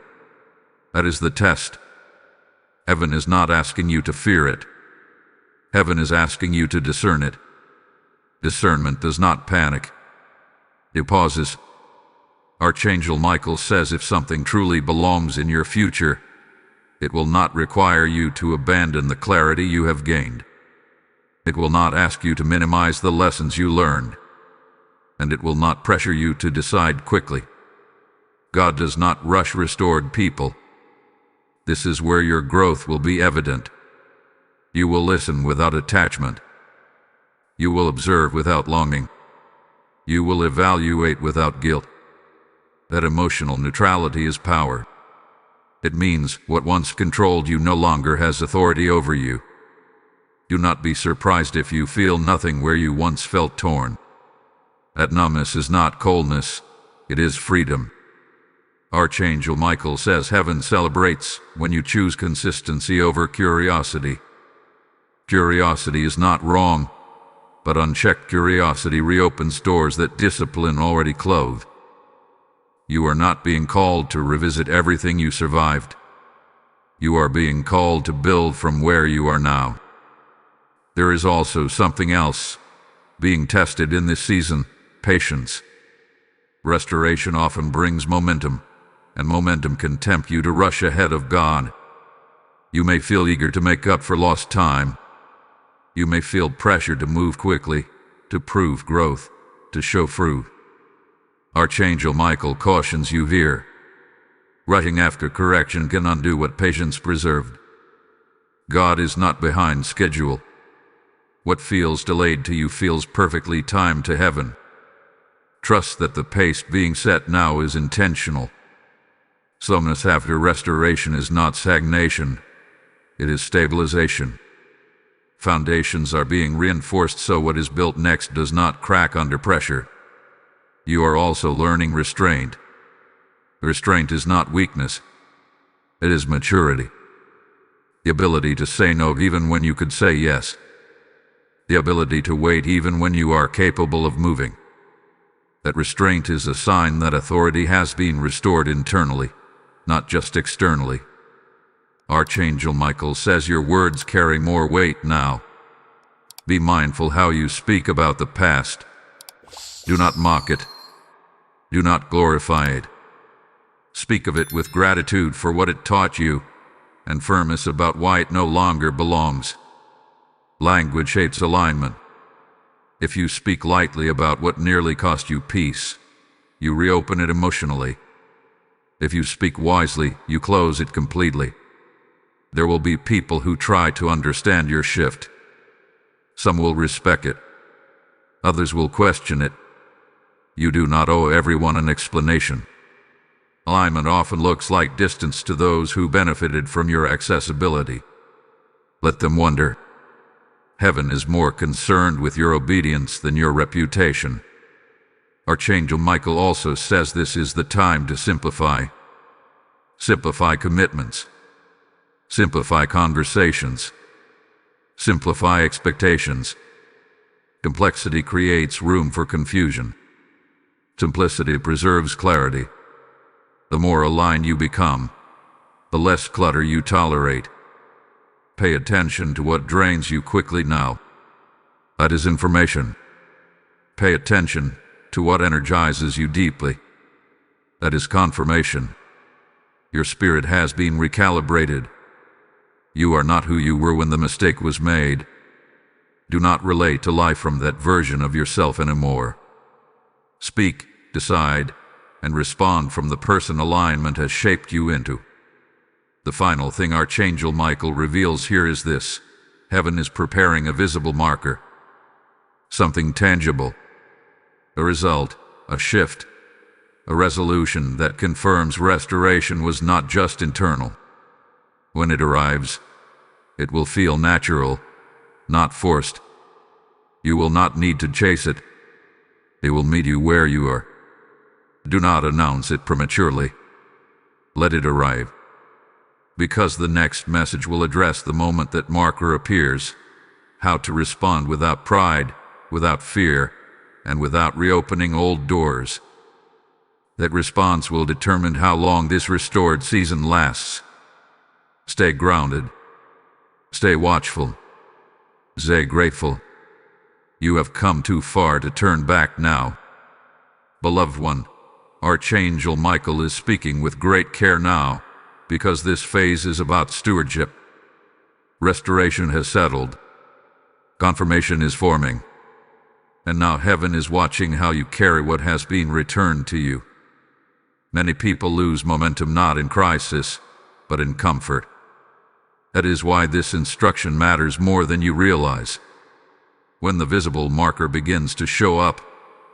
That is the test. Heaven is not asking you to fear it. Heaven is asking you to discern it. Discernment does not panic. It pauses. Archangel Michael says if something truly belongs in your future, it will not require you to abandon the clarity you have gained. It will not ask you to minimize the lessons you learned, and it will not pressure you to decide quickly. God does not rush restored people. This is where your growth will be evident. You will listen without attachment. You will observe without longing. You will evaluate without guilt. That emotional neutrality is power. It means what once controlled you no longer has authority over you. Do not be surprised if you feel nothing where you once felt torn. That numbness is not coldness, it is freedom. Archangel Michael says heaven celebrates when you choose consistency over curiosity. Curiosity is not wrong, but unchecked curiosity reopens doors that discipline already closed. You are not being called to revisit everything you survived. You are being called to build from where you are now. There is also something else being tested in this season: patience. Restoration often brings momentum, and momentum can tempt you to rush ahead of God. You may feel eager to make up for lost time. You may feel pressure to move quickly, to prove growth, to show fruit. Archangel Michael cautions you here. Rushing after correction can undo what patience preserved. God is not behind schedule. What feels delayed to you feels perfectly timed to heaven. Trust that the pace being set now is intentional. Slowness after restoration is not stagnation, it is stabilization. Foundations are being reinforced so what is built next does not crack under pressure. You are also learning restraint. Restraint is not weakness. It is maturity. The ability to say no even when you could say yes. The ability to wait even when you are capable of moving. That restraint is a sign that authority has been restored internally, not just externally. Archangel Michael says your words carry more weight now. Be mindful how you speak about the past. Do not mock it. Do not glorify it. Speak of it with gratitude for what it taught you, and firmness about why it no longer belongs. Language shapes alignment. If you speak lightly about what nearly cost you peace, you reopen it emotionally. If you speak wisely, you close it completely. There will be people who try to understand your shift. Some will respect it. Others will question it. You do not owe everyone an explanation. Alignment often looks like distance to those who benefited from your accessibility. Let them wonder. Heaven is more concerned with your obedience than your reputation. Archangel Michael also says this is the time to simplify. Simplify commitments. Simplify conversations. Simplify expectations. Complexity creates room for confusion. Simplicity preserves clarity. The more aligned you become, the less clutter you tolerate. Pay attention to what drains you quickly now. That is information. Pay attention to what energizes you deeply. That is confirmation. Your spirit has been recalibrated. You are not who you were when the mistake was made. Do not relate to life from that version of yourself anymore. Speak, decide, and respond from the person alignment has shaped you into. The final thing Archangel Michael reveals here is this: heaven is preparing a visible marker. Something tangible. A result, a shift, a resolution that confirms restoration was not just internal. When it arrives, it will feel natural, not forced. You will not need to chase it. It will meet you where you are. Do not announce it prematurely. Let it arrive. Because the next message will address the moment that marker appears, how to respond without pride, without fear, and without reopening old doors. That response will determine how long this restored season lasts. Stay grounded. Stay watchful. Stay grateful. You have come too far to turn back now. Beloved one, Archangel Michael is speaking with great care now, because this phase is about stewardship. Restoration has settled. Confirmation is forming. And now heaven is watching how you carry what has been returned to you. Many people lose momentum not in crisis, but in comfort. That is why this instruction matters more than you realize. When the visible marker begins to show up,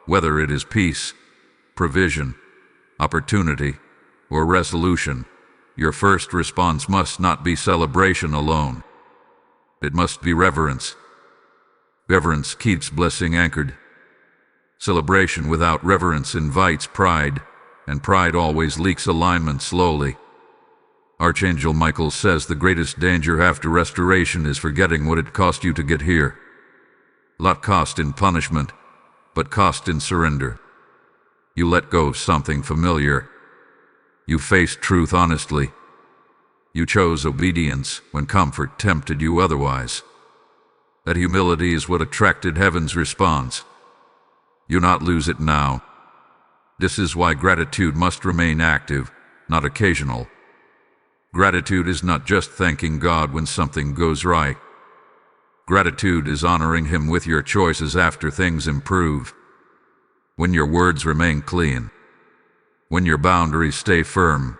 whether it is peace, provision, opportunity, or resolution, your first response must not be celebration alone. It must be reverence. Reverence keeps blessing anchored. Celebration without reverence invites pride, and pride always leaks alignment slowly. Archangel Michael says the greatest danger after restoration is forgetting what it cost you to get here. Not cost in punishment, but cost in surrender. You let go of something familiar. You faced truth honestly. You chose obedience when comfort tempted you otherwise. That humility is what attracted heaven's response. You not lose it now. This is why gratitude must remain active, not occasional. Gratitude is not just thanking God when something goes right. Gratitude is honoring Him with your choices after things improve. When your words remain clean. When your boundaries stay firm.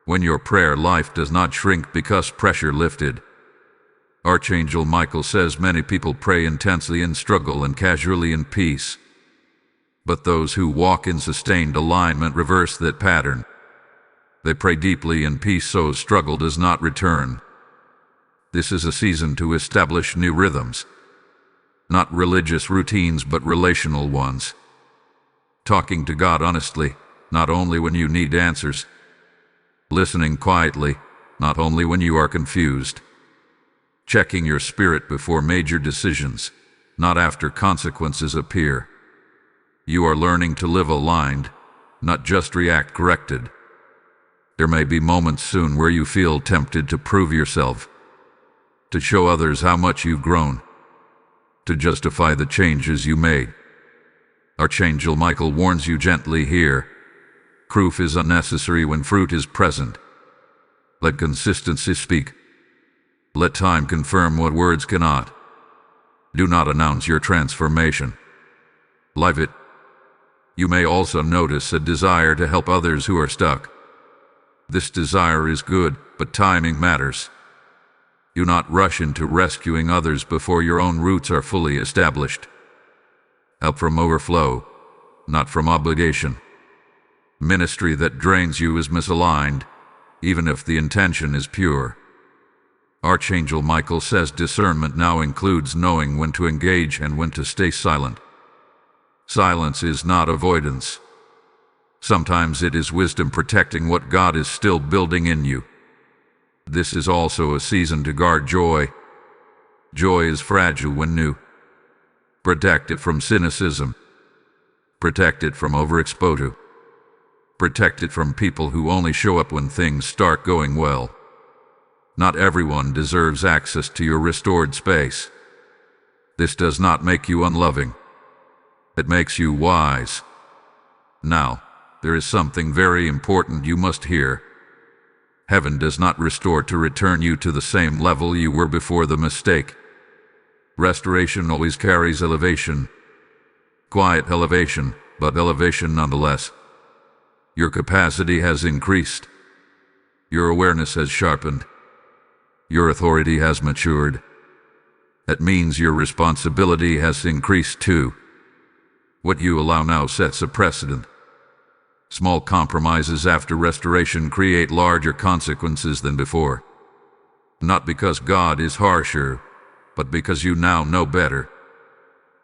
When your prayer life does not shrink because pressure lifted. Archangel Michael says many people pray intensely in struggle and casually in peace. But those who walk in sustained alignment reverse that pattern. They pray deeply in peace so struggle does not return. This is a season to establish new rhythms. Not religious routines, but relational ones. Talking to God honestly, not only when you need answers. Listening quietly, not only when you are confused. Checking your spirit before major decisions, not after consequences appear. You are learning to live aligned, not just react corrected. There may be moments soon where you feel tempted to prove yourself, to show others how much you've grown, to justify the changes you made. Archangel Michael warns you gently here. Proof is unnecessary when fruit is present. Let consistency speak. Let time confirm what words cannot. Do not announce your transformation. Live it. You may also notice a desire to help others who are stuck. This desire is good, but timing matters. Do not rush into rescuing others before your own roots are fully established. Help from overflow, not from obligation. Ministry that drains you is misaligned, even if the intention is pure. Archangel Michael says discernment now includes knowing when to engage and when to stay silent. Silence is not avoidance. Sometimes it is wisdom protecting what God is still building in you. This is also a season to guard joy. Joy is fragile when new. Protect it from cynicism. Protect it from overexposure. Protect it from people who only show up when things start going well. Not everyone deserves access to your restored space. This does not make you unloving. It makes you wise. Now, there is something very important you must hear. Heaven does not restore to return you to the same level you were before the mistake. Restoration always carries elevation. Quiet elevation, but elevation nonetheless. Your capacity has increased. Your awareness has sharpened. Your authority has matured. That means your responsibility has increased too. What you allow now sets a precedent. Small compromises after restoration create larger consequences than before. Not because God is harsher, but because you now know better.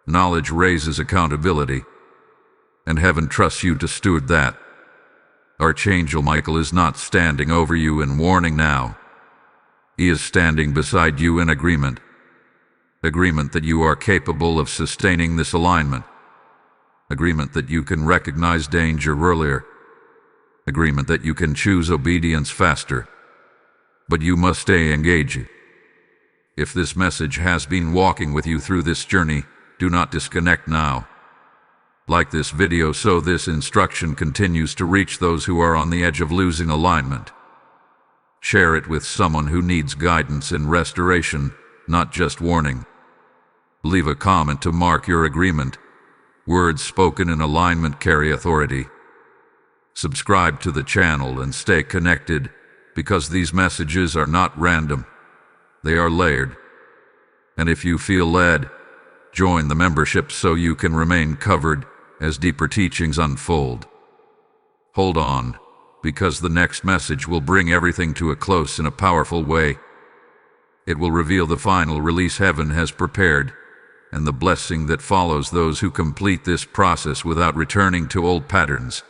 Knowledge raises accountability, and heaven trusts you to steward that. Archangel Michael is not standing over you in warning now. He is standing beside you in agreement. Agreement that you are capable of sustaining this alignment. Agreement that you can recognize danger earlier. Agreement that you can choose obedience faster. But you must stay engaged. If this message has been walking with you through this journey, do not disconnect now. Like this video so this instruction continues to reach those who are on the edge of losing alignment. Share it with someone who needs guidance and restoration, not just warning. Leave a comment to mark your agreement. Words spoken in alignment carry authority. Subscribe to the channel and stay connected, because these messages are not random. They are layered. And if you feel led, join the membership so you can remain covered as deeper teachings unfold. Hold on, because the next message will bring everything to a close in a powerful way. It will reveal the final release heaven has prepared, and the blessing that follows those who complete this process without returning to old patterns.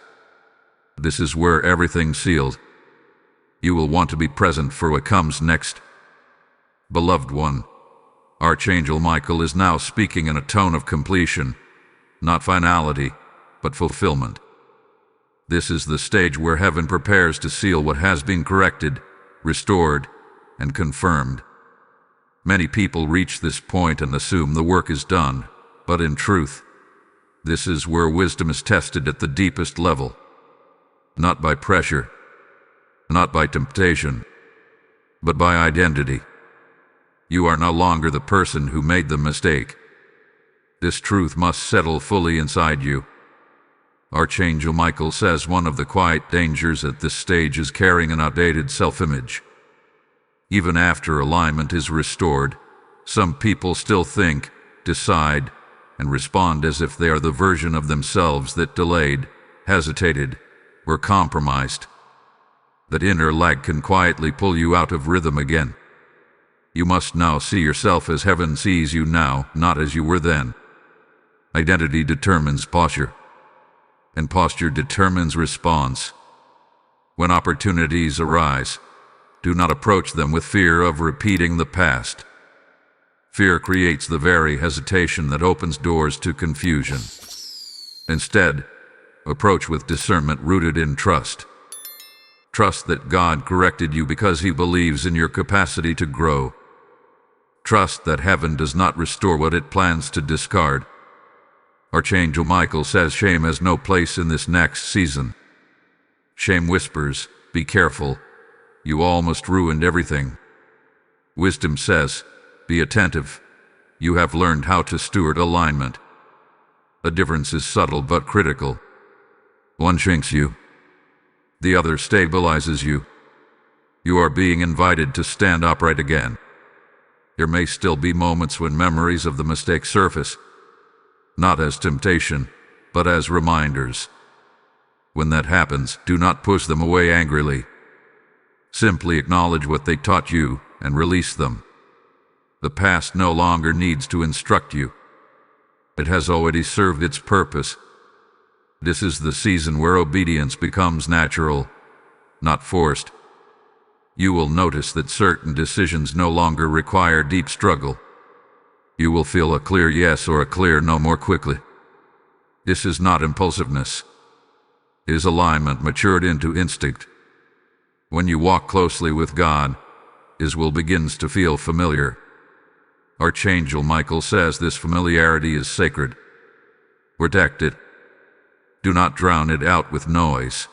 This is where everything's sealed. You will want to be present for what comes next. Beloved one, Archangel Michael is now speaking in a tone of completion, not finality, but fulfillment. This is the stage where heaven prepares to seal what has been corrected, restored, and confirmed. Many people reach this point and assume the work is done, but in truth, this is where wisdom is tested at the deepest level. Not by pressure, not by temptation, but by identity. You are no longer the person who made the mistake. This truth must settle fully inside you. Archangel Michael says one of the quiet dangers at this stage is carrying an outdated self-image. Even after alignment is restored, some people still think, decide, and respond as if they are the version of themselves that delayed, hesitated, or compromised. That inner lag can quietly pull you out of rhythm again. You must now see yourself as heaven sees you now, not as you were then. Identity determines posture, and posture determines response. When opportunities arise, do not approach them with fear of repeating the past. Fear creates the very hesitation that opens doors to confusion. Instead, approach with discernment rooted in trust. Trust that God corrected you because He believes in your capacity to grow. Trust that heaven does not restore what it plans to discard. Archangel Michael says shame has no place in this next season. Shame whispers, "Be careful. You almost ruined everything." Wisdom says, "Be attentive. You have learned how to steward alignment." The difference is subtle but critical. One shrinks you. The other stabilizes you. You are being invited to stand upright again. There may still be moments when memories of the mistake surface, not as temptation, but as reminders. When that happens, do not push them away angrily. Simply acknowledge what they taught you and release them. The past no longer needs to instruct you. It has already served its purpose. This is the season where obedience becomes natural, not forced. You will notice that certain decisions no longer require deep struggle. You will feel a clear yes or a clear no more quickly. This is not impulsiveness. It is alignment matured into instinct. When you walk closely with God, His will begins to feel familiar. Archangel Michael says this familiarity is sacred. Protect it. Do not drown it out with noise.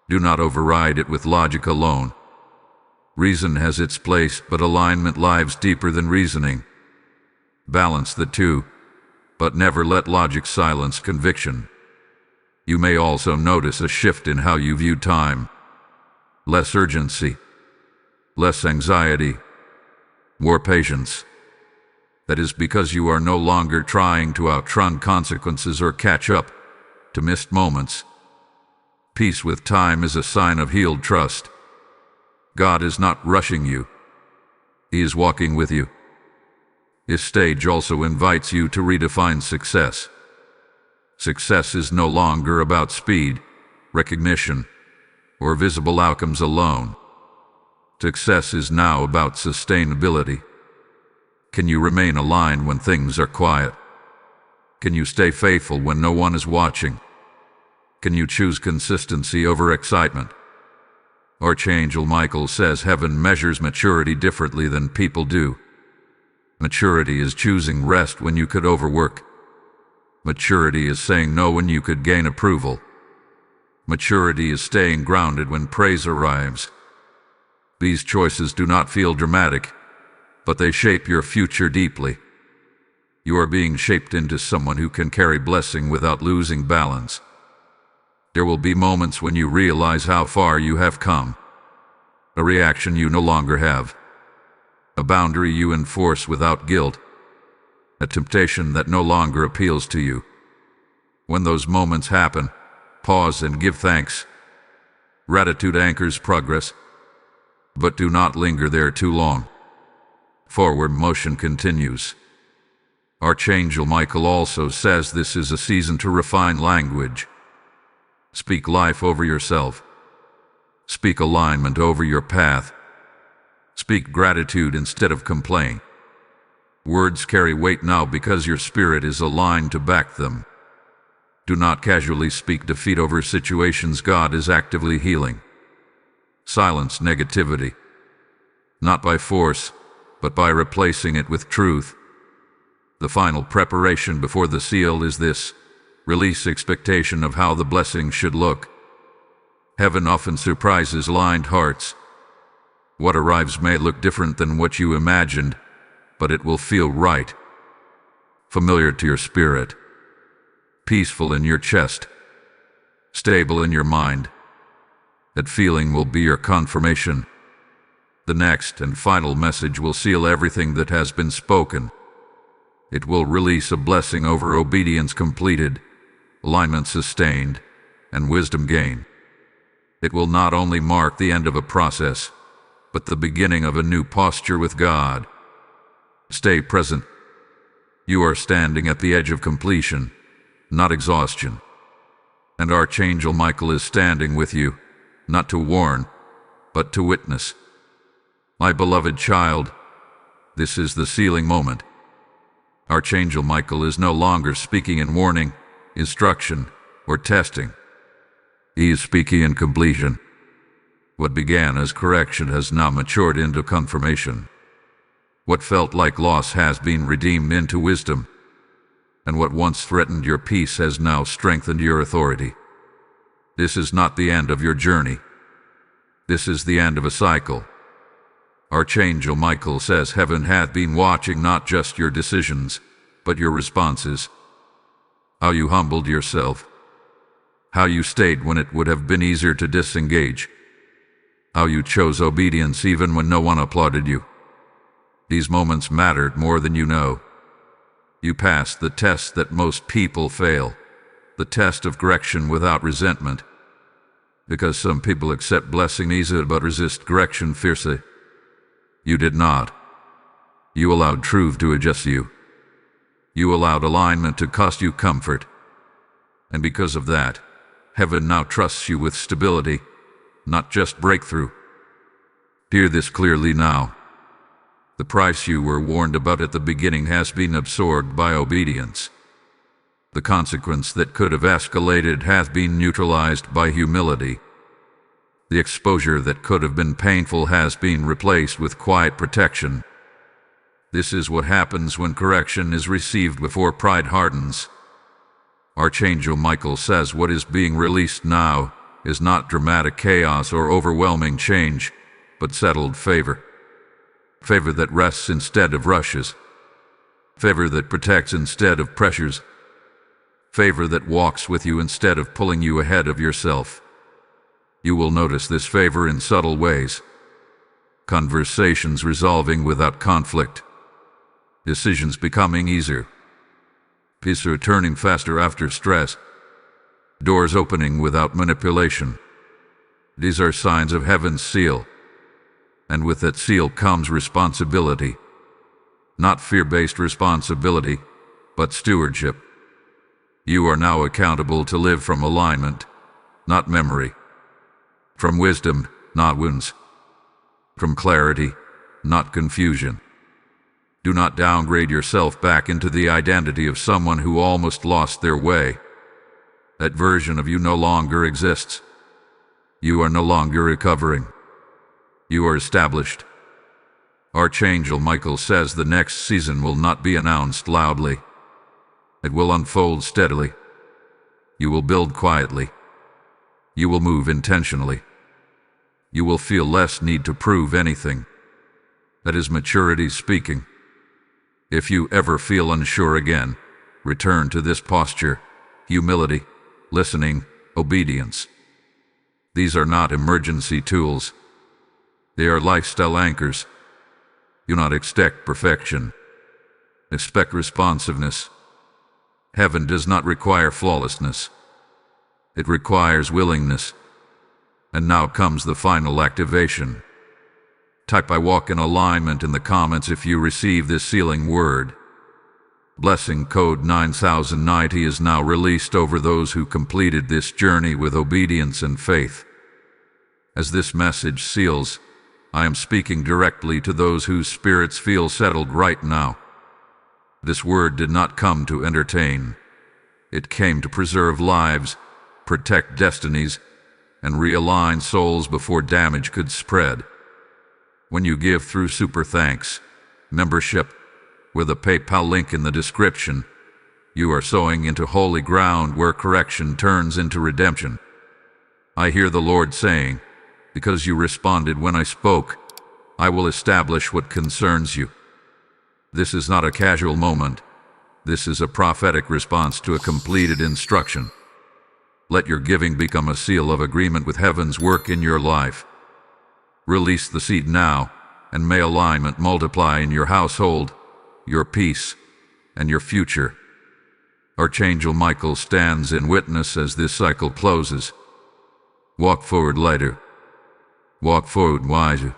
Do not override it with logic alone. Reason has its place, but alignment lives deeper than reasoning. Balance the two, but never let logic silence conviction. You may also notice a shift in how you view time. Less urgency, less anxiety, more patience. That is because you are no longer trying to outrun consequences or catch up to missed moments. Peace with time is a sign of healed trust. God is not rushing you. He is walking with you. This stage also invites you to redefine success. Success is no longer about speed, recognition, or visible outcomes alone. Success is now about sustainability. Can you remain aligned when things are quiet? Can you stay faithful when no one is watching? Can you choose consistency over excitement? Archangel Michael says heaven measures maturity differently than people do. Maturity is choosing rest when you could overwork. Maturity is saying no when you could gain approval. Maturity is staying grounded when praise arrives. These choices do not feel dramatic, but they shape your future deeply. You are being shaped into someone who can carry blessing without losing balance. There will be moments when you realize how far you have come. A reaction you no longer have. A boundary you enforce without guilt. A temptation that no longer appeals to you. When those moments happen, pause and give thanks. Gratitude anchors progress, but do not linger there too long. Forward motion continues. Archangel Michael also says this is a season to refine language. Speak life over yourself. Speak alignment over your path. Speak gratitude instead of complaint. Words carry weight now because your spirit is aligned to back them. Do not casually speak defeat over situations God is actively healing. Silence negativity, not by force, but by replacing it with truth. The final preparation before the seal is this: release expectation of how the blessing should look. Heaven often surprises lined hearts. What arrives may look different than what you imagined, but it will feel right. Familiar to your spirit. Peaceful in your chest. Stable in your mind. That feeling will be your confirmation. The next and final message will seal everything that has been spoken. It will release a blessing over obedience completed, alignment sustained, and wisdom gained. It will not only mark the end of a process, but the beginning of a new posture with God. Stay present. You are standing at the edge of completion, not exhaustion. And Archangel Michael is standing with you, not to warn, but to witness. My beloved child, this is the sealing moment. Archangel Michael is no longer speaking in warning, instruction, or testing. He is speaking in completion. What began as correction has now matured into confirmation. What felt like loss has been redeemed into wisdom, and what once threatened your peace has now strengthened your authority. This is not the end of your journey. This is the end of a cycle. Archangel Michael says heaven hath been watching not just your decisions, but your responses. How you humbled yourself. How you stayed when it would have been easier to disengage. How you chose obedience even when no one applauded you. These moments mattered more than you know. You passed the test that most people fail, the test of correction without resentment. Because some people accept blessing easily but resist correction fiercely. You did not. You allowed truth to adjust you. You allowed alignment to cost you comfort. And because of that, heaven now trusts you with stability, not just breakthrough. Hear this clearly now. The price you were warned about at the beginning has been absorbed by obedience. The consequence that could have escalated hath been neutralized by humility. The exposure that could have been painful has been replaced with quiet protection. This is what happens when correction is received before pride hardens. Archangel Michael says what is being released now is not dramatic chaos or overwhelming change, but settled favor. Favor that rests instead of rushes. Favor that protects instead of pressures. Favor that walks with you instead of pulling you ahead of yourself. You will notice this favor in subtle ways. Conversations resolving without conflict. Decisions becoming easier. Peace returning faster after stress. Doors opening without manipulation. These are signs of heaven's seal. And with that seal comes responsibility. Not fear-based responsibility, but stewardship. You are now accountable to live from alignment, not memory. From wisdom, not wounds. From clarity, not confusion. Do not downgrade yourself back into the identity of someone who almost lost their way. That version of you no longer exists. You are no longer recovering. You are established. Archangel Michael says the next season will not be announced loudly. It will unfold steadily. You will build quietly. You will move intentionally. You will feel less need to prove anything. That is maturity speaking. If you ever feel unsure again, return to this posture: humility, listening, obedience. These are not emergency tools. They are lifestyle anchors. Do not expect perfection. Expect responsiveness. Heaven does not require flawlessness. It requires willingness. And now comes the final activation. Type "I walk in alignment" in the comments if you receive this sealing word. Blessing code 9090 is now released over those who completed this journey with obedience and faith. As this message seals, I am speaking directly to those whose spirits feel settled right now. This word did not come to entertain. It came to preserve lives, protect destinies, and realign souls before damage could spread. When you give through Super Thanks membership, with a PayPal link in the description, you are sowing into holy ground where correction turns into redemption. I hear the Lord saying, because you responded when I spoke, I will establish what concerns you. This is not a casual moment. This is a prophetic response to a completed instruction. Let your giving become a seal of agreement with heaven's work in your life. Release the seed now, and may alignment multiply in your household, your peace, and your future. Archangel Michael stands in witness as this cycle closes. Walk forward lighter. Walk forward wiser.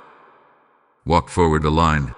Walk forward aligned.